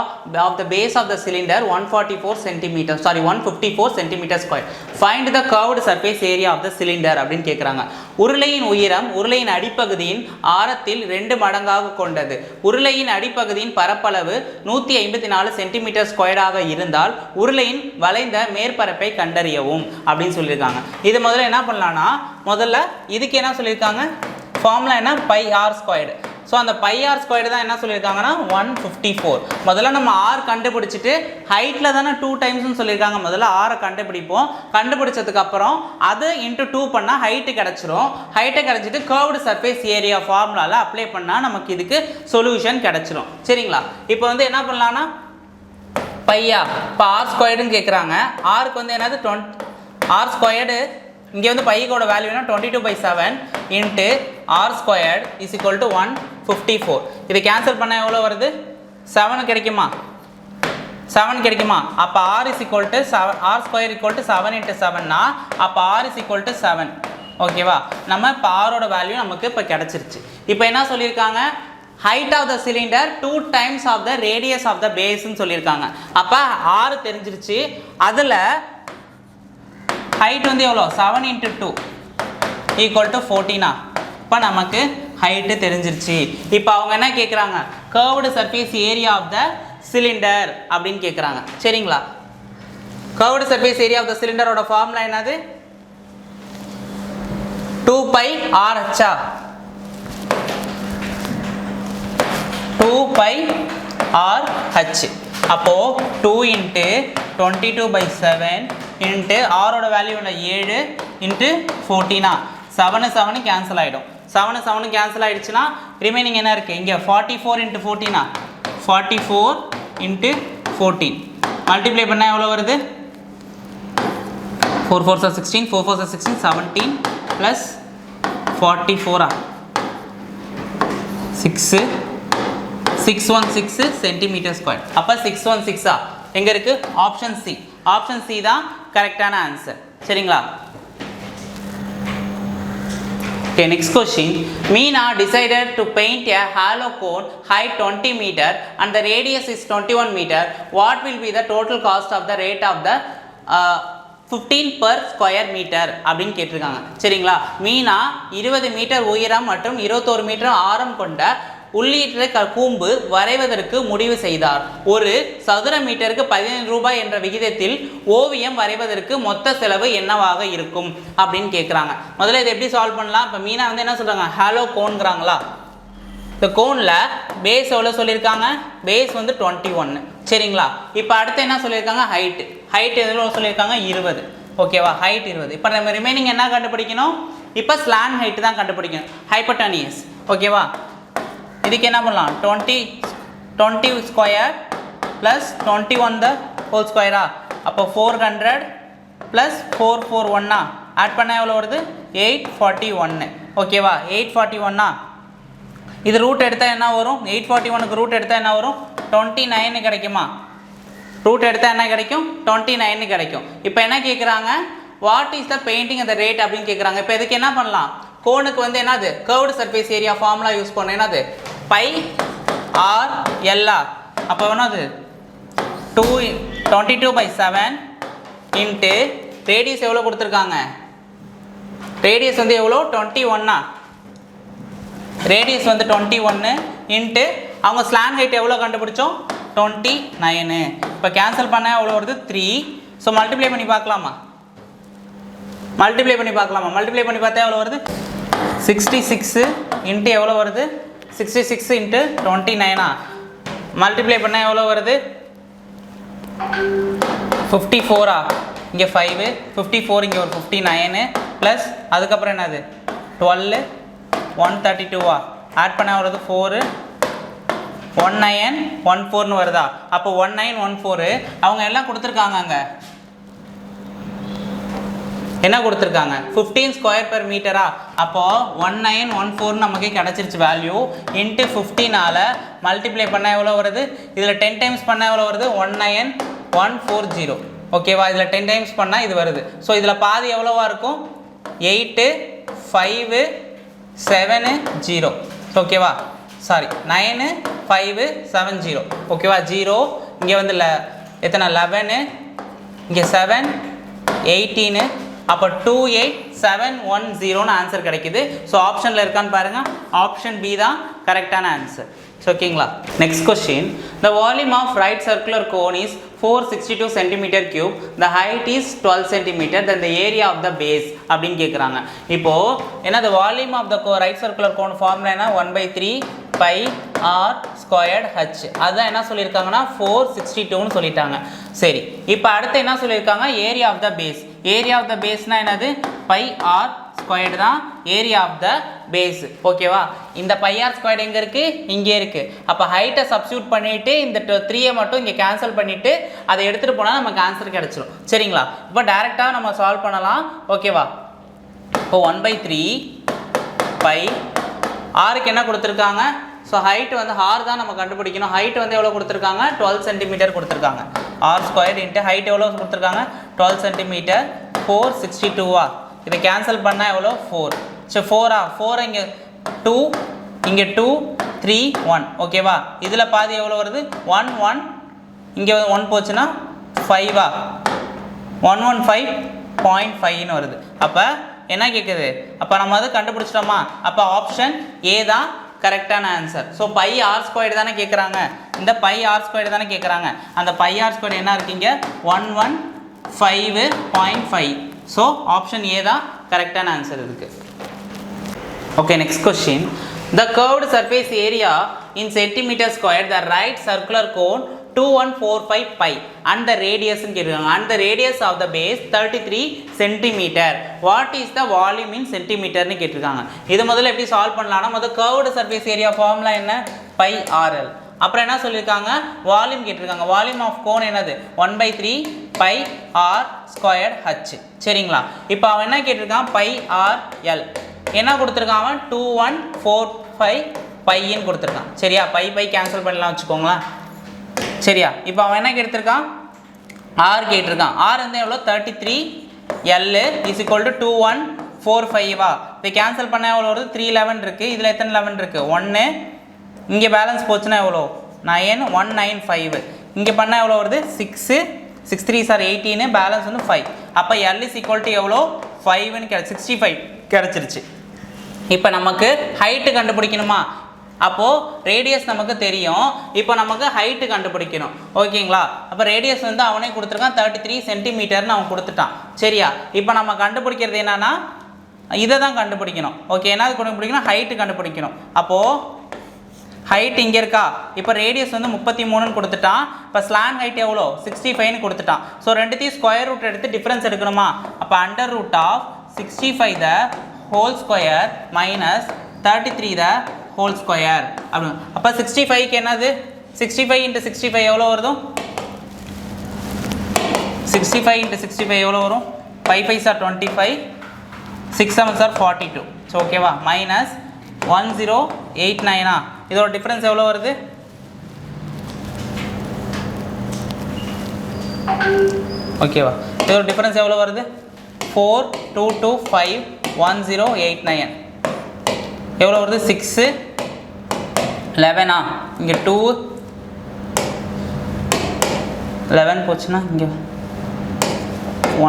of the base of the cylinder 154 centimeter square. Find the curved surface area of the cylinder அப்படினு கேக்குறாங்க. உருளையின் உயரம் உருளையின் அடிப்பகுதியின் ஆரத்தில் 2 மடங்காக கொண்டது. உருளையின் அடிப்பகுதியின் பரப்பளவு 154 centimetre ஸ்கொயராக இருந்தால் உருளையின் வளைந்த மேற்பரப்பை கண்டறியவும் அப்படின்னு சொல்லியிருக்காங்க. இது முதல்ல என்ன பண்ணலாம்னா, முதல்ல இதுக்கு என்ன சொல்லியிருக்காங்க? ஃபார்முலா என்ன? Pi R squared. ஸோ அந்த பை ஆர் ஸ்கொயர்டு தான் என்ன சொல்லியிருக்காங்கன்னா 154. முதல்ல நம்ம ஆர் கண்டுபிடிச்சிட்டு ஹைட்டில் தானே 2 டைம்ஸ்னு சொல்லியிருக்காங்க. முதல்ல ஆரை கண்டுபிடிப்போம். கண்டுபிடிச்சதுக்கு அப்புறம் அது இன்ட்டு 2 பண்ணால் ஹைட்டு கிடச்சிரும். ஹைட்டை கிடச்சிட்டு கர்வ்டு சர்ஃபேஸ் ஏரியா ஃபார்முலாவில் அப்ளை பண்ணால் நமக்கு இதுக்கு சொல்யூஷன் கிடச்சிரும். சரிங்களா? இப்போ வந்து என்ன பண்ணலான்னா பையா இப்போ ஆர் ஸ்கொயர்டுன்னு கேட்குறாங்க. ஆருக்கு வந்து என்னது ஆர் ஸ்கொயர்டு. இங்கே வந்து பையோட வேல்யூனா 22/7 into r squared is equal to 154. இதை கேன்சல் பண்ணால் எவ்வளோ வருது? 7 கிடைக்குமா? 7 கிடைக்குமா? அப்போ r is equal to r square equal to 7 × 7னா அப்போ ஆர் இஸ் ஈக்குவல் டு 7. ஓகேவா? நம்ம இப்போ ஆரோட வேல்யூ நமக்கு இப்போ கிடச்சிருச்சு. இப்போ என்ன சொல்லியிருக்காங்க? height of the cylinder 2 times of the radius of the base ன்னு சொல்லியிருக்காங்க. அப்போ ஆர் தெரிஞ்சிருச்சு. அதில் ஹைட் வந்து எவ்வளோ? 7 × 2 ஈக்குவல் டு 14. இப்போ நமக்கு ஹைட்டு தெரிஞ்சிருச்சு. இப்போ அவங்க என்ன கேட்குறாங்க? Curved surface area of the cylinder அப்படின்னு கேட்குறாங்க. சரிங்களா? Curved surface area of the சிலிண்டரோட ஃபார்முலா என்னது? 2π RH. 2π RH. அப்போ 2 × 22/7 இன்ட்டு ஆரோட வேல்யூ 7 இன்ட்டு 14. 7 7 கேன்சல் ஆகிடும். 7 7 கேன்சல் ஆகிடுச்சுன்னா ரிமைனிங் என்ன இருக்குது? இங்கே 44 × 14. 44 × 14 மல்டிப்ளை பண்ணால் எவ்வளோ வருது? 4 4s are 16, 4 4s are 16, 17 + 44 616 centimetre square. அப்போ 616 எங்கே இருக்குது? Option C. ஆப்ஷன் சி தான் கரெக்டான ஆன்சர். சரிங்களா? Okay, next question. Meena decided to paint a hollow cone height 20 meter and the radius is 21 meter. What will be the total cost of the rate of the 15 per square meter அப்படின்னு கேட்டிருக்காங்க. சரிங்களா? Meena 20 metre உயரம் மற்றும் 21 metre ஆரம் கொண்ட உள்ளீட்டு கூம்பு வரைவதற்கு முடிவு செய்தார். ஒரு சதுர மீட்டருக்கு 15 ரூபாய் என்ற விகிதத்தில் ஓவியம் வரைவதற்கு மொத்த செலவு என்னவாக இருக்கும் அப்படின்னு கேட்குறாங்க. முதல்ல இதை எப்படி சால்வ் பண்ணலாம்? இப்போ மீனா வந்து என்ன சொல்கிறாங்க? ஹாலோ கோன்கிறாங்களா? இந்த கோனில் பேஸ் எவ்வளோ சொல்லியிருக்காங்க? பேஸ் வந்து 21. சரிங்களா? இப்போ அடுத்து என்ன சொல்லியிருக்காங்க? ஹைட் எவ்வளோ சொல்லியிருக்காங்க? 20. ஓகேவா? ஹைட் 20. இப்போ நம்ம ரிமைனிங் என்ன கண்டுபிடிக்கணும்? இப்போ ஸ்லான் ஹைட் தான் கண்டுபிடிக்கணும். ஹைப்போட்டனியஸ். ஓகேவா? இதுக்கு என்ன பண்ணலாம்? 20 ஸ்கொயர் ப்ளஸ் 21 த ஹோல் ஸ்கொயரா? அப்போ 400 ப்ளஸ் 441 ஆட் பண்ணால் எவ்வளோ வருது? 841. ஓகேவா? 841. இது ரூட் எடுத்தால் என்ன வரும்? 841க்கு ரூட் எடுத்தால் என்ன வரும்? 29 கிடைக்குமா? ரூட் எடுத்தால் என்ன கிடைக்கும்? 29 கிடைக்கும். இப்போ என்ன கேட்குறாங்க? வாட் இஸ் த பெயிண்டிங் அந்த ரேட் அப்படின்னு கேட்குறாங்க. இப்போ இதுக்கு என்ன பண்ணலாம்? கோனுக்கு வந்து என்னது? Curved surface area formula use பண்ண என்னது? Pi r l r. அப்போ என்னது? 22/7 இன்ட்டு ரேடியஸ் எவ்வளோ கொடுத்துருக்காங்க? ரேடியஸ் வந்து எவ்வளோ? 21. ரேடியஸ் வந்து 21 இன்ட்டு அவங்க ஸ்லான் ஹைட் எவ்வளோ கண்டுபிடிச்சோம்? 29. இப்போ கேன்சல் பண்ணால் எவ்வளோ வருது? 3. ஸோ மல்டிப்ளை பண்ணி பார்க்கலாமா? மல்டிப்ளை பண்ணி பார்க்கலாமா? மல்டிப்ளை பண்ணி பார்த்தா எவ்வளோ வருது? 66 இன்ட்டு எவ்வளோ வருது? 66 இன்ட்டு 29. மல்டிப்ளை பண்ணால் எவ்வளோ வருது? 54. இங்கே 5, 54 இங்கே ஒரு 59 ப்ளஸ் அதுக்கப்புறம் என்னது 12, 132. ஆட் பண்ணால் வருது 4, 1914 வருதா? அப்போ 1914 அவங்க எல்லாம் கொடுத்துருக்காங்க. அங்கே என்ன கொடுத்துருக்காங்க? 15 ஸ்கொயர் பெர் மீட்டரா? அப்போ 1914 நமக்கு கிடச்சிருச்சு வேல்யூ. இன்ட்டு 15ஆல் மல்டிப்ளை பண்ணால் எவ்வளோ வருது? இதில் 10 டைம்ஸ் பண்ணால் எவ்வளோ வருது? 19140. ஓகேவா? இதில் 10 டைம்ஸ் பண்ணால் இது வருது. ஸோ இதில் பாதி எவ்வளோவா இருக்கும்? 8 5 7 0. ஓகேவா? சாரி 9 5 7 0. ஓகேவா? 0 இங்கே வந்து எத்தனை 11, இங்கே 7 18. அப்போ 28710 ஆன்சர் கிடைக்குது. ஸோ ஆப்ஷனில் இருக்கான்னு பாருங்கள். ஆப்ஷன் பி தான் கரெக்டான ஆன்சர். ஓகேங்களா? Next question. The volume of right circular cone is 462 centimeter cube. The height is 12 centimeter. Then the area of the base அப்படின்னு கேட்குறாங்க. இப்போது என்ன the volume of the right circular cone formula என்ன? 1/3 pi r squared h. அதுதான் என்ன சொல்லியிருக்காங்கன்னா 462ன்னு சொல்லிட்டாங்க. சரி, இப்போ அடுத்து என்ன சொல்லியிருக்காங்க? Area of the base. Area of the பேஸ்னா என்னது? பை ஆர் ஸ்கொயர்டு தான் ஏரியா ஆஃப் த பேஸ். ஓகேவா? இந்த பை ஆர் ஸ்கொயர்டு எங்கே இருக்குது? இங்கே இருக்குது. அப்போ ஹைட்டை சப்ஸ்டியூட் பண்ணிவிட்டு இந்த 3 மட்டும் இங்கே கேன்சல் பண்ணிவிட்டு அதை எடுத்துகிட்டு போனால் நமக்கு ஆன்சர் கிடச்சிரும். சரிங்களா? இப்போ டேரெக்டாக நம்ம சால்வ் பண்ணலாம். ஓகேவா? இப்போ 1/3 பை ஆருக்கு என்ன கொடுத்துருக்காங்க? ஸோ ஹைட் வந்து ஆர் தான் நம்ம கண்டுபிடிக்கணும். ஹைட் வந்து எவ்வளோ கொடுத்துருக்காங்க? 12 சென்டிமீட்டர் கொடுத்துருக்காங்க. ஆர் ஸ்கொயர் இன்ட்டு ஹைட் எவ்வளோ கொடுத்துருக்காங்க? 12 சென்டிமீட்டர். 462. இதை கேன்சல் பண்ணால் எவ்வளோ? 4. ஸோ 4 இங்கே 2, இங்கே 2 3 1. ஓகேவா? இதில் பாதி எவ்வளோ வருது? 1 1. இங்கே 1 போச்சுன்னா 5. 115.5ன்னு வருது. அப்போ என்ன கேட்குது? அப்போ நம்ம அதை கண்டுபிடிச்சிட்டோமா? அப்போ ஆப்ஷன் ஏ தான் கரெக்டான answer. So pi r square தானே கேட்குறாங்க. இந்த பை ஆர் ஸ்கொயர் தானே கேட்குறாங்க. அந்த பை ஆர் ஸ்கொயர் என்ன இருக்கீங்க? 115.5. ஸோ ஆப்ஷன் ஏ தான் கரெக்டான ஆன்சர் இதுக்கு. Okay, next question. The curved surface area in centimeter square, the right circular cone 2145 pi and the radius and the radius of the base 33 centimeter. What is the volume in centimeter னு கேட்டிருக்காங்க. இது முதல்ல எப்படி solve பண்ணலாம்னா முதல்ல curved surface area formula என்ன? pi rl. அப்புறம் என்ன சொல்லியிருக்காங்க? வால்யூம் கேட்டிருக்காங்க. வால்யூம் ஆஃப் கோன் என்னது? 1/3 pi r squared h. சரிங்களா? இப்போ அவன் என்ன கேட்டிருக்கான்? pi r l. என்ன கொடுத்துருக்கான்? அவன் 2145 பைன்னு கொடுத்துருக்கான். சரியா? பை கேன்சல் பண்ணலாம் வச்சுக்கோங்களேன். சரியா? இப்போ அவன் என்ன கேட்டிருக்கான்? ஆர் கேட்டிருக்கான். ஆர் வந்து எவ்வளோ? 33 L இஸ் ஈக்குவல் டு 2145. இதை கேன்சல் பண்ணால் எவ்வளோ வருது? 311 இருக்குது. இதில் எத்தனை 11 இருக்குது? 1. இங்கே பேலன்ஸ் போச்சுன்னா எவ்வளோ? 9 195. இங்கே பண்ணால் எவ்வளோ வருது? 6 6 3 சார் 18. பேலன்ஸ் வந்து 5. அப்போ L இஸ் ஈக்குவல் டு எவ்வளோ? 5ன்னு 65 கிடச்சிருச்சு. இப்போ நமக்கு ஹைட்டு கண்டுபிடிக்கணுமா? அப்போது ரேடியஸ் நமக்கு தெரியும். இப்போ நமக்கு ஹைட்டு கண்டுபிடிக்கணும். ஓகேங்களா? அப்போ ரேடியஸ் வந்து அவனே கொடுத்துருக்கான் 33 சென்டிமீட்டர்னு அவன் கொடுத்துட்டான். சரியா? இப்போ நம்ம கண்டுபிடிக்கிறது என்னன்னா இதை தான் கண்டுபிடிக்கணும். ஓகே, என்ன கண்டுபிடிக்கணும்? ஹைட்டு கண்டுபிடிக்கணும். அப்போது ஹைட் இங்கே இருக்கா? இப்போ ரேடியஸ் வந்து 33ன்னு கொடுத்துட்டான். இப்போ ஸ்லான் ஹைட் எவ்வளோ? 65ன்னு கொடுத்துட்டான். ஸோ ரெண்டுத்தையும் ஸ்கொயர் ரூட் எடுத்து டிஃப்ரென்ஸ் எடுக்கணுமா? அப்போ under root of 65 the whole square minus 33 the whole square அப்படின்னு. அப்போ 65க்கு என்னது? 65 × 65 எவ்வளோ வருதும்? 65 × 65 எவ்வளோ வரும்? 5 5 சார் 25, 6 7 சார் 42. ஸோ ஓகேவா? மைனஸ் 1089. இதோட டிஃப்ரென்ஸ் எவ்வளோ வருது? ஓகேவா? இதோட டிஃப்ரென்ஸ் எவ்வளோ வருது? 42251089 எவ்வளோ வருது? 6 11. இங்கே 2 11 போச்சுன்னா இங்கே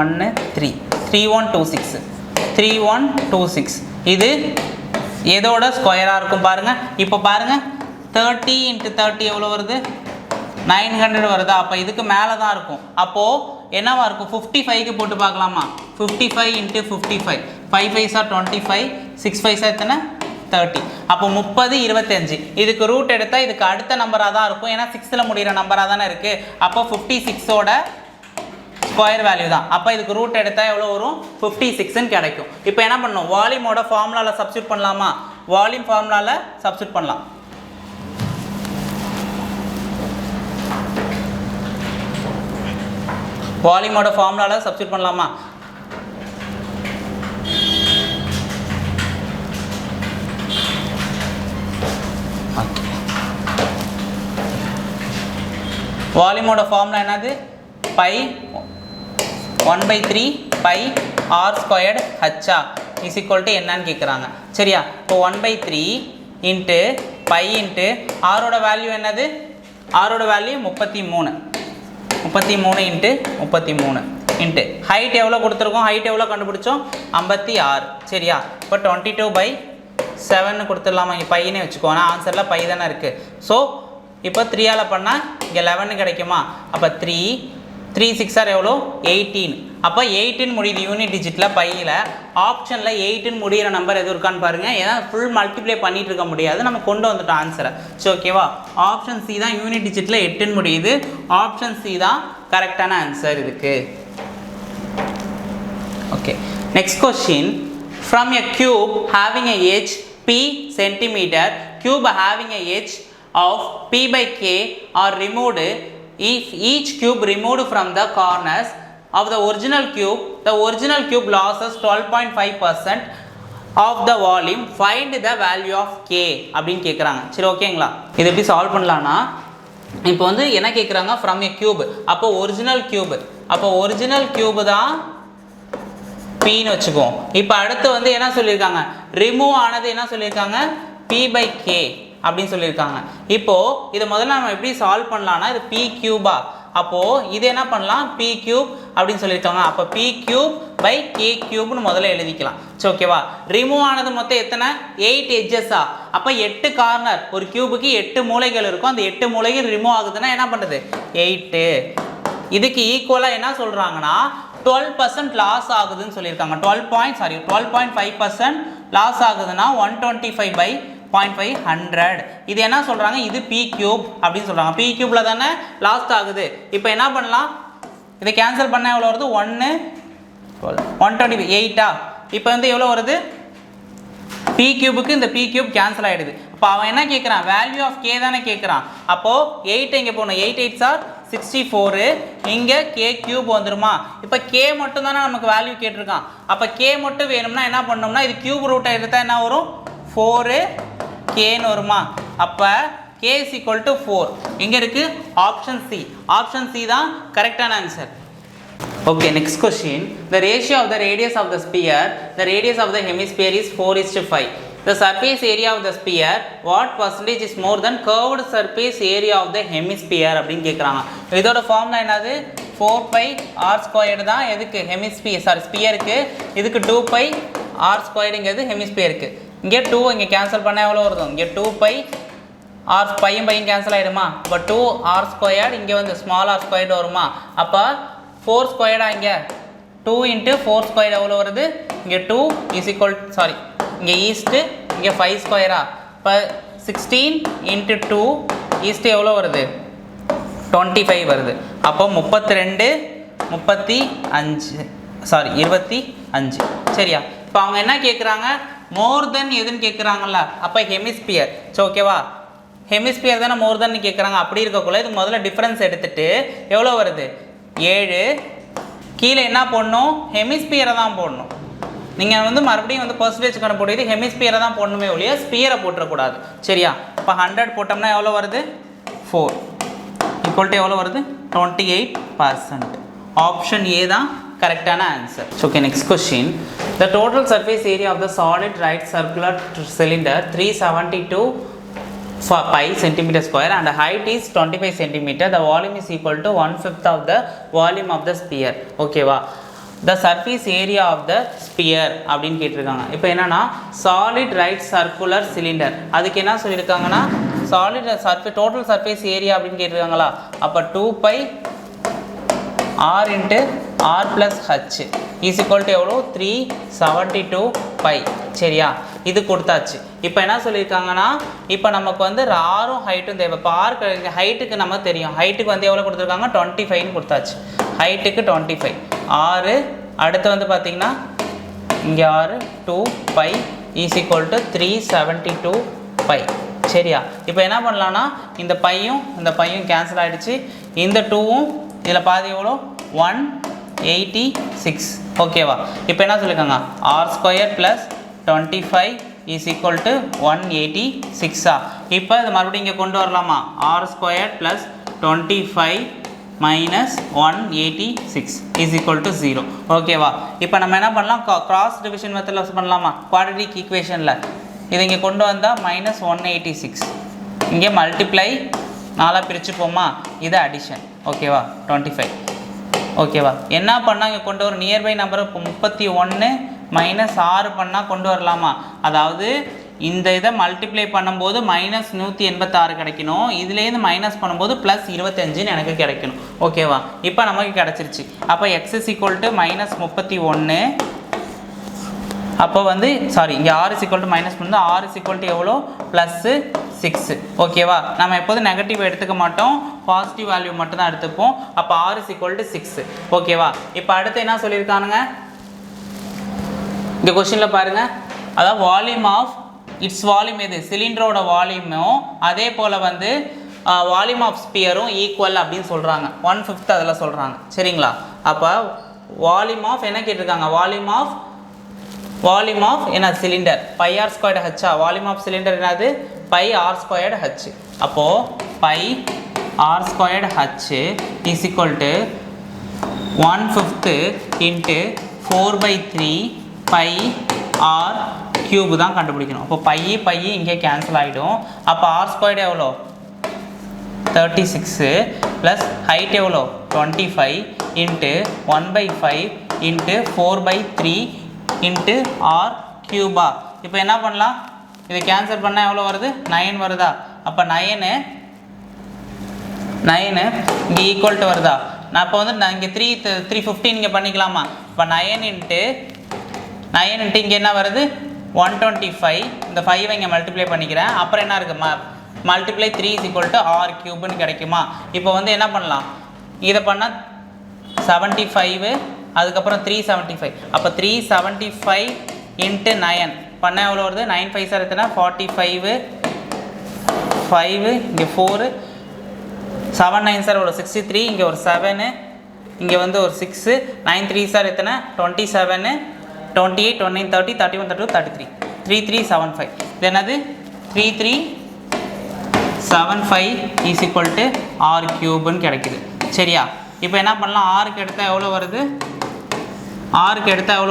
1 3 3126 3126. இது எதோட ஸ்கொயராக இருக்கும் பாருங்கள். இப்போ பாருங்கள் 30 × 30 எவ்வளோ வருது? 900 வருதா? அப்போ இதுக்கு மேலே தான் இருக்கும். அப்போது என்னவா இருக்கும் 55க்கு போட்டு பார்க்கலாமா 55 into 55 5 5s are 25 6 5s are எத்தனை 30 அப்போ 30 25 இதுக்கு ரூட் எடுத்தா இதுக்கு அடுத்த நம்பரா தான் இருக்கும் ஏன்னா 6ல முடிகிற நம்பரா தானே இருக்கு அப்போ 56 ஓட ஸ்கொயர் வேல்யூ தான் அப்போ இதுக்கு ரூட் எடுத்தா எவ்வளோ வரும் 56 ன்னு கிடைக்கும் இப்போ என்ன பண்ணணும் வால்யூமோட ஃபார்முலால சப்ஸ்டிட்யூட் பண்ணலாமா வால்யூம் ஃபார்முலால சப்ஸ்டிட்யூட் பண்ணலாம் வால்யூமோட ஃபார்முலால சப்ஸ்டிட்யூட் பண்ணலாமா வால்யூமோட ஃபார்முலா என்னது பை 1/3 பை r ஸ்கொயர்டு ஹச்சா இஸ் ஈக்குவல் டு என்னன்னு கேட்குறாங்க சரியா இப்போ 1/3 இன்ட்டு பை இன்ட்டு ஆரோட வேல்யூ என்னது ஆரோட வேல்யூ 33 இன்ட்டு 33 இன்ட்டு ஹைட் எவ்வளோ கொடுத்துருக்கோம் ஹைட் எவ்வளோ கண்டுபிடிச்சோம் 56 சரியா இப்போ 22/7 கொடுத்துடலாமா இங்கே பையனே வச்சுக்கோ ஆனால் ஆன்சரில் பை தானே இருக்குது ஸோ இப்போ 3ஆல் பண்ணால் இங்கே 11 கிடைக்குமா அப்போ 3 6 ஆர் எவ்வளோ 18 அப்போ 18 முடியுது யூனிட் டிஜிட்டில் பையில் ஆப்ஷனில் 18 முடிகிற நம்பர் எது இருக்கான்னு பாருங்கள் ஏன்னா ஃபுல் மல்டிப்ளை பண்ணிட்டு இருக்க முடியாது நம்ம கொண்டு வந்துட்டோம் ஆன்சரை சரி ஓகேவா ஆப்ஷன் சி தான் யூனிட் டிஜிட்டில் 8 முடியுது ஆப்ஷன் சி தான் கரெக்டான ஆன்சர் இதுக்கு okay next question from a cube having a edge p centimeter cube having a edge of p by k are removed if each cube removed from the corners of the original cube loses 12.5% of the volume find the value of k அப்படினு கேக்குறாங்க சரி ஓகேங்களா இது எப்படி solve பண்ணலாம்னா இப்போ வந்து என்ன கேக்குறாங்க from a cube அப்போ ஒரிஜினல் கியூப் தான் p ன்னு வச்சுக்குவோம் இப்போ அடுத்து வந்து என்ன சொல்லியிருக்காங்க ரிமூவ் ஆனது என்ன சொல்லியிருக்காங்க p by k அப்படின்னு சொல்லியிருக்காங்க இப்போ இதை முதல்ல நம்ம எப்படி சால்வ் பண்ணலாம்னா இது p கியூபா அப்போ இது என்ன பண்ணலாம் p கியூப் அப்படின்னு சொல்லியிருக்காங்க அப்போ p கியூப் பை k கியூப்னு முதல்ல எழுதிக்கலாம் சரி ஓகேவா ரிமூவ் ஆனது மொத்தம் எத்தனை 8 எட்ஜஸா அப்போ 8 கார்னர் ஒரு கியூபுக்கு 8 மூலைகள் இருக்கும் அந்த 8 மூலைகள் ரிமூவ் ஆகுதுன்னா என்ன பண்ணுறது 8 இதுக்கு ஈக்குவலாக என்ன சொல்கிறாங்கன்னா 12% லாஸ் ஆகுதுன்னு சொல்லியிருக்காங்க 12.5% லாஸ் ஆகுதுன்னா 125/0.5 இது என்ன சொல்கிறாங்க இது p கியூப் அப்படின்னு சொல்கிறாங்க p கியூப்ல தானே லாஸ்ட் ஆகுது இப்போ என்ன பண்ணலாம் இதை கேன்சல் பண்ணால் எவ்வளோ வருது 128 இப்போ வந்து எவ்வளோ வருது p கியூபுக்கு இந்த p கியூப் கேன்சல் ஆகிடுது அப்போ அவன் என்ன கேட்குறான் வேல்யூ ஆஃப் k தானே கேட்குறான் அப்போது 8 இங்கே போகணும் 8 8s are 64 இங்கே k கியூப் வந்துருமா இப்போ k மட்டும் தானே நமக்கு வேல்யூ கேட்டிருக்கான் அப்போ k மட்டும் வேணும்னா என்ன பண்ணோம்னா இது கியூப் ரூட்டை எடுத்தால் என்ன வரும் 4kன்னு வருமா அப்போ k is equal to 4 எங்கே இருக்குது ஆப்ஷன் சி தான் கரெக்டான answer okay next question the ratio of the radius of the sphere the radius of the hemisphere is 4:5 the surface area of the sphere what percentage is more than curved surface area of the hemisphere அப்படினு கேக்குறாங்க இதோட formula என்னது 4 r squared தான் எதுக்கு ஸ்பியருக்கு இதுக்கு 2 r squared ங்கிறது ஹெமிஸ்பியருக்கு இங்கே 2 இங்கே கேன்சல் பண்ணா எவ்வளவு வருது இங்கே 2 r பையும் கேன்சல் ஆயிடுமா அப்ப 2 r squared இங்கே வந்து ஸ்மால் r squared வருமா அப்ப 4 ஸ்கொயர்டா இங்கே 2 into 4 ஸ்கொயர் எவ்வளோ வருது இங்கே 2 is equal இங்கே ஈஸ்ட்டு இங்கே 5 ஸ்கொயரா இப்போ 16 into 2 ஈஸ்ட்டு எவ்வளோ வருது 25 வருது அப்போ 25 சரியா இப்போ அவங்க என்ன கேட்குறாங்க மோர் தென் எதுன்னு கேட்குறாங்கல்ல அப்போ ஹெமிஸ்பியர் சரி ஓகேவா ஹெமிஸ்பியர் தானே மோர் தென் கேட்குறாங்க அப்படி இருக்கக்குள்ள இது முதல்ல டிஃப்ரென்ஸ் எடுத்துட்டு எவ்வளோ வருது 7 கீழே என்ன போடணும் ஹெமிஸ்பியரை தான் போடணும் நீங்கள் வந்து மறுபடியும் வந்து பர்சன்டேஜ் கணக்கு போட்டு ஹெமிஸ்பியரை தான் போடணுமே ஒழிய ஸ்பியரை போட்டுறக்கூடாது சரியா இப்போ 100 போட்டோம்னா எவ்வளோ வருது 4 ஈக்குவல் டு எவ்வளோ வருது 28% ஆப்ஷன் ஏ தான் கரெக்டான answer okay next question the total surface area of the solid right circular cylinder 372 pi centimeter square and the height is 25 centimeter the volume is equal to 1/5 of the volume of the sphere okay va the surface area of the sphere அப்படினு கேட்டிருக்காங்க இப்போ என்னன்னா solid right circular cylinder அதுக்கு என்ன சொல்லிருக்காங்கன்னா solid surface total surface area அப்படினு கேட்டிருக்காங்களா அப்ப 2 pi r into r plus h is equal to எவ்வளோ 372 pi. சரியா, இது கொடுத்தாச்சு. இப்போ என்ன சொல்லியிருக்காங்கன்னா, இப்போ நமக்கு வந்து ஆரும் ஹைட்டும் தேவை. இப்போ ஆர் ஹைட்டுக்கு நம்ம தெரியும், ஹைட்டுக்கு வந்து எவ்வளோ கொடுத்துருக்காங்க 25ன்னு கொடுத்தாச்சு. ஹைட்டுக்கு 25 ஆறு. அடுத்து வந்து பார்த்திங்கன்னா இங்கே ஆறு 2 pi is equal to 372 pi. சரியா, இப்போ என்ன பண்ணலான்னா இந்த பையும் கேன்சல் ஆகிடுச்சு. இந்த 2வும் இதில் பாதி எவ்வளோ 186. ஓகேவா, இப்போ என்ன சொல்லியிருக்காங்க r² + 25 இஸ் ஈக்குவல் டு 186. இப்போ இது மறுபடியும் இங்கே கொண்டு வரலாமா, r² + 25 minus 186 is equal to 0. ஓகேவா, இப்போ நம்ம என்ன பண்ணலாம், கிராஸ் டிவிஷன் மெத்தடில் பண்ணலாமா, குவாட்ரேட்டிக் ஈக்குவேஷனில் இதை இங்கே கொண்டு வந்தால் -186, இங்கே மல்டிப்ளை 4 பிரிச்சுப்போமா, இது அடிஷன். ஓகேவா 25. ஓகேவா, என்ன பண்ணால் இங்கே கொண்டு வர நியர்பை நம்பரை 31 -6 பண்ணால் கொண்டு வரலாமா, அதாவது இந்த இதை மல்டிப்ளை பண்ணும்போது -186 கிடைக்கணும், இதுலேருந்து மைனஸ் பண்ணும்போது +25 எனக்கு கிடைக்கணும். ஓகேவா, இப்போ நமக்கு கிடச்சிருச்சு. அப்போ x is equal to -31. அப்போ வந்து சாரி, இங்கே r is equal to -, r is equal to எவ்வளோ +6. ஓகேவா, நம்ம எப்போது நெகட்டிவ் எடுத்துக்க மாட்டோம், பாசிட்டிவ் வேல்யூ மட்டும் தான் எடுத்துப்போம். அப்போ r is equal to 6. ஓகேவா, இப்போ அடுத்து என்ன சொல்லியிருக்கானுங்க இந்த கொஸ்டினில் பாருங்கள், அதாவது வால்யூம் ஆஃப் இட்ஸ் வால்யூம் எது சிலிண்டரோட வால்யூமும் அதே போல் வந்து வால்யூம் ஆஃப் ஸ்பியரும் ஈக்குவல் அப்படின்னு சொல்கிறாங்க. 1/5 அதில் சொல்கிறாங்க. சரிங்களா, அப்போ வால்யூம் ஆஃப் என்ன கேட்டிருக்காங்க, வால்யூம் ஆஃப் என்ன cylinder πr²h. Volume of cylinder என்னது πr²h. அப்போது πr²h is equal to 1/5 into 4/3 πr³ தான் கண்டுபிடிக்கணும். அப்போ பை இங்கே கேன்சல் ஆகிடும். அப்போ r² எவ்வளோ 36 ப்ளஸ் ஹைட் எவ்வளோ 25 இன்ட்டு 1/5 இன்ட்டு 4/3 இன்ட்டு r³. இப்போ என்ன பண்ணலாம், இதை கேன்சல் பண்ணால் எவ்வளோ வருது 9 வருதா. அப்போ 9 இங்கே ஈக்குவல் டு வருதா. நான் இப்போ வந்து நான் இங்கே 315 இங்கே பண்ணிக்கலாமா. இப்போ 9 இன்ட்டு இங்கே என்ன வருது 125. இந்த 5 இங்கே மல்டிப்ளை பண்ணிக்கிறேன். அப்புறம் என்ன இருக்குது multiply 3 is equal to r³ கிடைக்குமா. இப்போ வந்து என்ன பண்ணலாம், இதை பண்ணால் 75, அதுக்கப்புறம் 375. அப்போ 375 இன்ட்டு 9 பண்ணால் எவ்வளோ வருது 9 5 சார் எத்தனை 45, 5 இங்கே 4, 7 9 சார் ஒரு 63, இங்கே ஒரு 7, இங்கே வந்து ஒரு 6, 9 3 சார் எத்தனை 27, 28, 29, 30, 31, 32, 33, 3375. இது என்னது 3375 இஸ் ஈக்குவல் டு r³ கிடைக்குது. சரியா, இப்போ என்ன பண்ணலாம், ஆருக்கு எடுத்தால் எவ்வளோ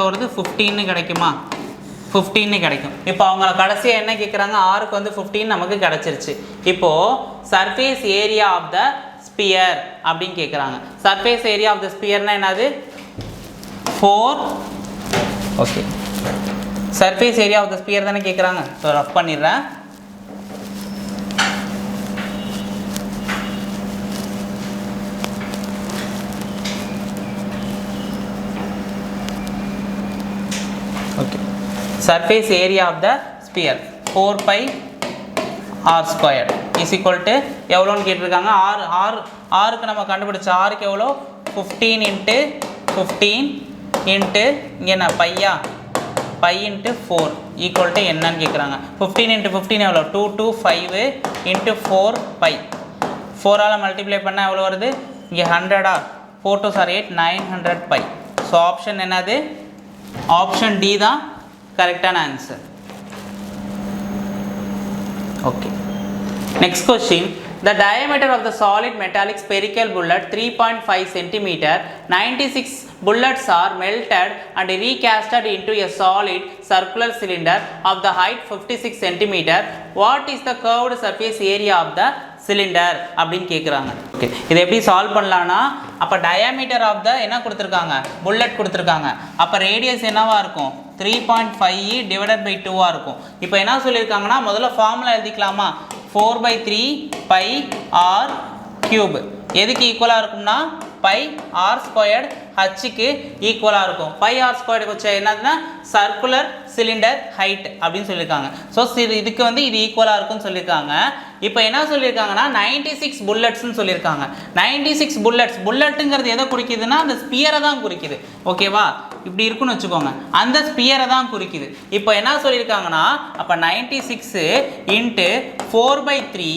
வருது, 15 கிடைக்குமா, 15 கிடைக்கும். இப்போ அவங்க கடைசியாக என்ன கேட்குறாங்க, ஆருக்கு வந்து 15 நமக்கு கிடச்சிருச்சு. இப்போது surface area of the sphere அப்படின்னு கேட்குறாங்க. சர்ஃபேஸ் ஏரியா ஆஃப் த ஸ்பியர்னால் என்னது 4. Okay, surface area of the sphere தானே கேட்குறாங்க. ஸோ ரஃப் பண்ணிடுறேன். Okay, surface area of the sphere 4πr² is equal to எவ்வளோன்னு கேட்டிருக்காங்க. ஆருக்கு நம்ம கண்டுபிடிச்ச ஆருக்கு எவ்வளோ 15 இன்ட்டு 15 இன்ட்டு இங்கே என்ன பை இன்ட்டு 4 ஈக்குவல் டு என்னன்னு கேட்குறாங்க. 15 இன்ட்டு 15 எவ்வளோ 225 இன்ட்டு 4 பை 4ஆல் மல்டிப்ளை பண்ணால் எவ்வளோ வருது, இங்கே 100 4 2 8 900 பை. ஸோ ஆப்ஷன் என்னது, ஆப்ஷன் டி தான் கரெக்டான answer. Okay, next question. The diameter of the solid metallic spherical bullet 3.5 cm. 96 bullets are melted and recasted into a solid circular cylinder of the height 56 cm. What is the curved surface area of the cylinder அப்படின்னு கேட்குறாங்க. Okay, இதை எப்படி solve பண்ணலான்னா, அப்போ diameter of the என்ன கொடுத்துருக்காங்க, bullet கொடுத்துருக்காங்க. அப்போ ரேடியஸ் என்னவா இருக்கும் 3.5 டிவைடட் பை 2 இருக்கும். இப்போ என்ன சொல்லியிருக்காங்கன்னா, முதல்ல ஃபார்முலா எழுதிக்கலாமா, 4/3 πr³ எதுக்கு ஈக்குவலாக இருக்கும்னா பை ஆர் ஸ்கொயர்டு ஹச்சுக்கு ஈக்குவலாக இருக்கும். பை ஆர் ஸ்கொயர்டு வச்சா என்னதுன்னா சர்க்குலர் சிலிண்டர் ஹைட் அப்படின்னு சொல்லியிருக்காங்க. ஸோ இதுக்கு வந்து இது ஈக்குவலாக இருக்குன்னு சொல்லியிருக்காங்க. இப்போ என்ன சொல்லியிருக்காங்கன்னா 96 புல்லட்ஸ்ன்னு சொல்லியிருக்காங்க. 96 புல்லட்டுங்கிறது எதை குறிக்குதுன்னா அந்த ஸ்பியரை தான் குறிக்குது. ஓகேவா, இப்படி இருக்குன்னு வச்சுக்கோங்க, அந்த ஸ்பியரை தான் குறிக்குது. இப்போ என்ன சொல்லியிருக்காங்கன்னா அப்போ 96 இன்ட்டு 4/3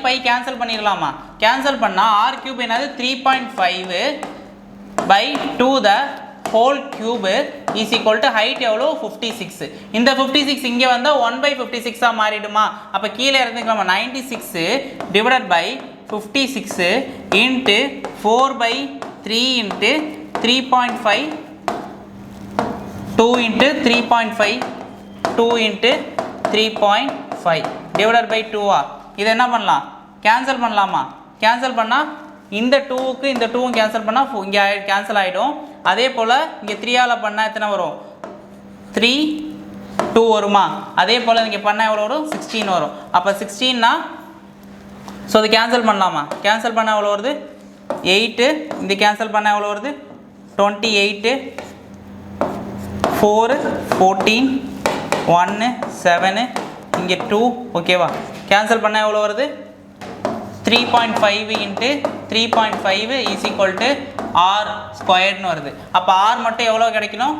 பை கேன்சல் பண்ணிடலாமா? கேன்சல் பண்ணால் ஆர் கியூப் என்னது 3.5 by 2 the whole cube is equal to height எவ்வளோ 56. இந்த 56 இங்கே வந்தால் 1/56 மாறிடுமா? அப்போ கீழே இருந்துக்கலாமா 96 divided by 56 into 4/3 into 3.5 2 into 3.5 2 into 3.5 divided by 2 இது என்ன பண்ணலாம்? கேன்சல் பண்ணலாமா? கேன்சல் பண்ணால் இந்த 2க்கு இந்த 2வும் கேன்சல் பண்ணால் இங்கே கேன்சல் ஆகிடும். அதே போல் இங்கே 3ஆல் பண்ணால் எத்தனை வரும்? 3 2 வருமா? அதே போல் இங்கே பண்ணால் எவ்வளோ வரும்? 16 வரும். அப்போ 16னா ஸோ அது கேன்சல் பண்ணலாமா? கேன்சல் பண்ணால் எவ்வளோ வருது? 8. இந்த கேன்சல் பண்ணால் எவ்வளோ வருது? 28 4 14 1 7 இங்கே 2. ஓகேவா, கேன்சல் பண்ணால் எவ்வளோ வருது? 3.5 into 3.5 is equal to R ஸ்கொயர்டுன்னு வருது. அப்போ ஆர் மட்டும் எவ்வளோ கிடைக்கணும்?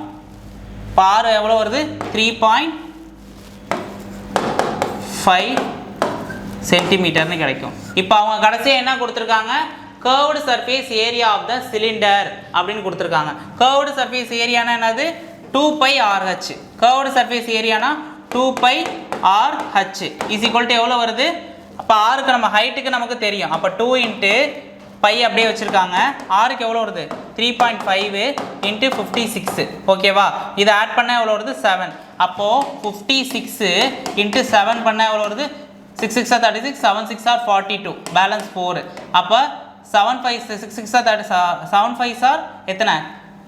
இப்போ ஆர் எவ்வளோ வருது? 3.5 சென்டிமீட்டர்னு கிடைக்கும். இப்போ அவங்க கடைசியாக என்ன கொடுத்துருக்காங்க? Curved surface area of the cylinder அப்படின்னு கொடுத்துருக்காங்க. கர்வ்டு சர்ஃபேஸ் ஏரியானா என்னது? 2πRH. கர்வ்டு சர்ஃபேஸ் ஏரியானா 2πRH இஸ் ஈக்குவல் டு எவ்வளோ வருது? அப்போ ஆருக்கு நம்ம ஹைட்டுக்கு நமக்கு தெரியும். அப்போ 2 இன்ட்டு பை அப்படியே வச்சுருக்காங்க. ஆருக்கு எவ்வளோ வருது? 3.5 இன்ட்டு 56. ஓகேவா, இதை ஆட் பண்ணால் எவ்வளோ வருது? 7. அப்போது 56 இன்ட்டு 7 பண்ணால் எவ்வளோ வருது? 6 6 36 7 6 42 பேலன்ஸ் 4. அப்போ 7 5 6 6 7 5 எத்தனை?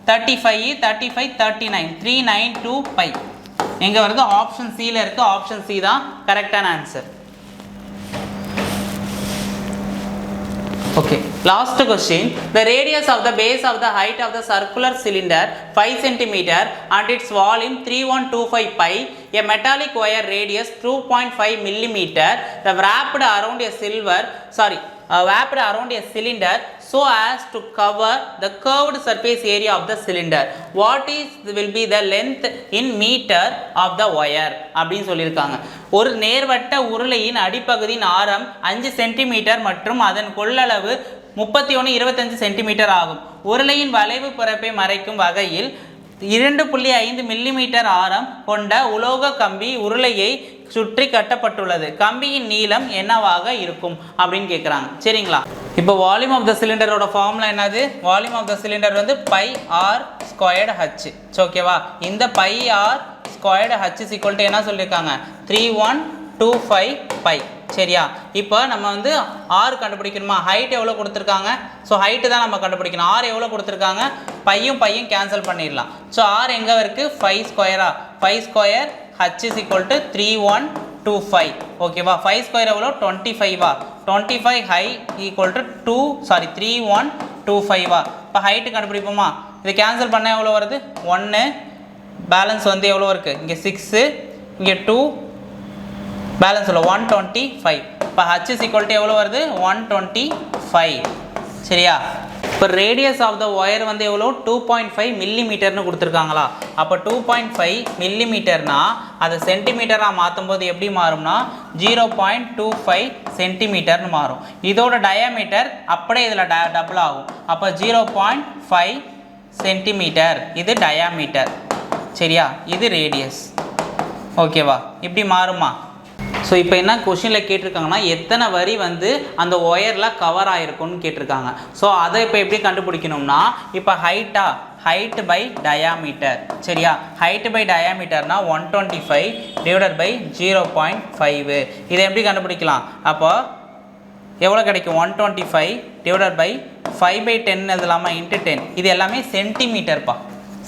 35 35 39 392 பை. எங்கே வருது? ஆப்ஷன் சியில் இருக்குது. ஆப்ஷன் சி தான் கரெக்டான answer. Okay, last question. The radius of the base of the height of the circular cylinder 5 cm and its volume 3125 pi. A metallic wire radius 2.5 mm wrapped around a cylinder so as to cover the curved surface area of the cylinder. What will be the length in meter of the wire? அப்படின்னு சொல்லியிருக்காங்க. ஒரு நேர்வட்ட உருளையின் அடிப்பகுதியின் ஆரம் 5 centimetre மற்றும் அதன் கொள்ளளவு 31-25 centimetre ஆகும். உருளையின் வளைவு பரப்பை மறைக்கும் வகையில் 2.5 மில்லிமீட்டர் ஆரம் கொண்ட உலோக கம்பி உருளையை சுற்றி கட்டப்பட்டுள்ளது. கம்பியின் நீளம் என்னவாக இருக்கும் அப்படின்னு கேட்குறாங்க. சரிங்களா, இப்போ வால்யூம் ஆஃப் த சிலிண்டரோட ஃபார்முலா என்னது? வால்யூம் ஆஃப் த சிலிண்டர் வந்து பை ஆர் ஸ்கொயர்டு ஹச். ஓகேவா, இந்த pi R squared h is equal to என்ன சொல்லியிருக்காங்க? 3125 பை. சரியா, இப்போ நம்ம வந்து ஆர் கண்டுபிடிக்கணுமா? ஹைட் எவ்வளோ கொடுத்துருக்காங்க? ஸோ ஹைட்டு தான் நம்ம கண்டுபிடிக்கணும். ஆர் எவ்வளோ கொடுத்துருக்காங்க? பையும் கேன்சல் பண்ணிடலாம். ஸோ ஆர் எங்கே இருக்குது? 5 ஸ்கொயரா? 5 square h is equal to 3125. ஓகேவா, 5 ஸ்கொயர் எவ்வளோ? 25. 25 ஹை ஈக்குவல் டு 3125. இப்போ ஹைட்டு கண்டுபிடிப்போமா? இது கேன்சல் பண்ணால் எவ்வளோ வருது? 1. பேலன்ஸ் வந்து எவ்வளோ இருக்குது? இங்கே 6, இங்கே 2, பேலன்ஸ் எவ்வளோ? 125. இப்போ h is equal to எவ்வளோ வருது? 125. சரியா, இப்போ ரேடியஸ் ஆஃப் த ஒயர் வந்து எவ்வளோ? 2.5 மில்லிமீட்டர்னு கொடுத்துருக்காங்களா? அப்போ 2.5 மில்லிமீட்டர்னா அதை சென்டிமீட்டராக மாற்றும் போது எப்படி மாறும்னா 0.25 சென்டிமீட்டர்னு மாறும். இதோட டயாமீட்டர் அப்படியே இதில் டபுள் ஆகும். அப்போ 0.5 சென்டிமீட்டர் இது டயாமீட்டர். சரியா, இது ரேடியஸ். ஓகேவா, இப்படி மாறுமா? ஸோ இப்போ என்ன கொஷினில் கேட்டிருக்காங்கன்னா எத்தனை வரி வந்து அந்த ஒயரில் கவர் ஆகிருக்குன்னு கேட்டிருக்காங்க. ஸோ அதை இப்போ எப்படி கண்டுபிடிக்கணும்னா இப்போ ஹைட் பை டயாமீட்டர். சரியா, ஹைட் பை டயாமீட்டர்னா 125 டிவைடட் பை 0.5. இதை எப்படி கண்டுபிடிக்கலாம்? அப்போ எவ்வளோ கிடைக்கும்? 125 டிவைடட் பை 5/10 எழுதலாமா? இன்ட்டு 10. இது எல்லாமே சென்டிமீட்டர்ப்பா.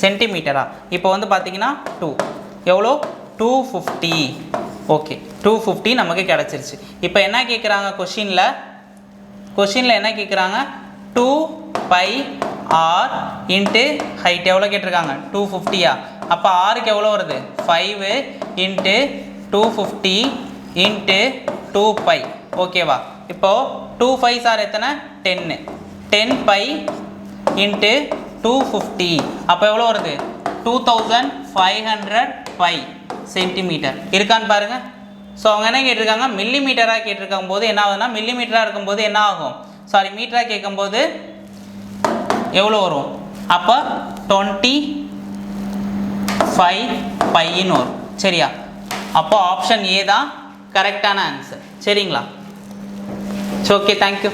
சென்டிமீட்டரா? இப்போ வந்து பார்த்தீங்கன்னா 2 எவ்வளோ? 250. ஓகே, 250 நமக்கு கிடச்சிருச்சு. இப்போ என்ன கேட்குறாங்க கொஷினில் என்ன கேட்குறாங்க? 2 pi r இன்ட்டு ஹைட் எவ்வளோ கேட்டிருக்காங்க 250யா அப்போ ஆருக்கு எவ்வளோ வருது 5 இன்ட்டு 250 இன்ட்டு 2 pi ஓகேவா இப்போது 2 5s ஆர் எத்தனை 10 pi இன்ட்டு 250 அப்போ எவ்வளோ வருது 2500 pi சென்டிமீட்டர் இருக்கான்னு பாருங்கள் ஸோ அவங்க என்ன கேட்டிருக்காங்க மில்லிமீட்டராக கேட்டிருக்கும் போது என்ன ஆகுதுன்னா மில்லிமீட்டராக இருக்கும்போது என்ன ஆகும் சாரி மீட்டராக கேட்கும்போது எவ்வளோ வரும் அப்போ 25 பைன்னு வரும் சரியா அப்போ ஆப்ஷன் ஏ தான் கரெக்டான ஆன்சர் சரிங்களா ஸோ ஓகே தேங்க்யூ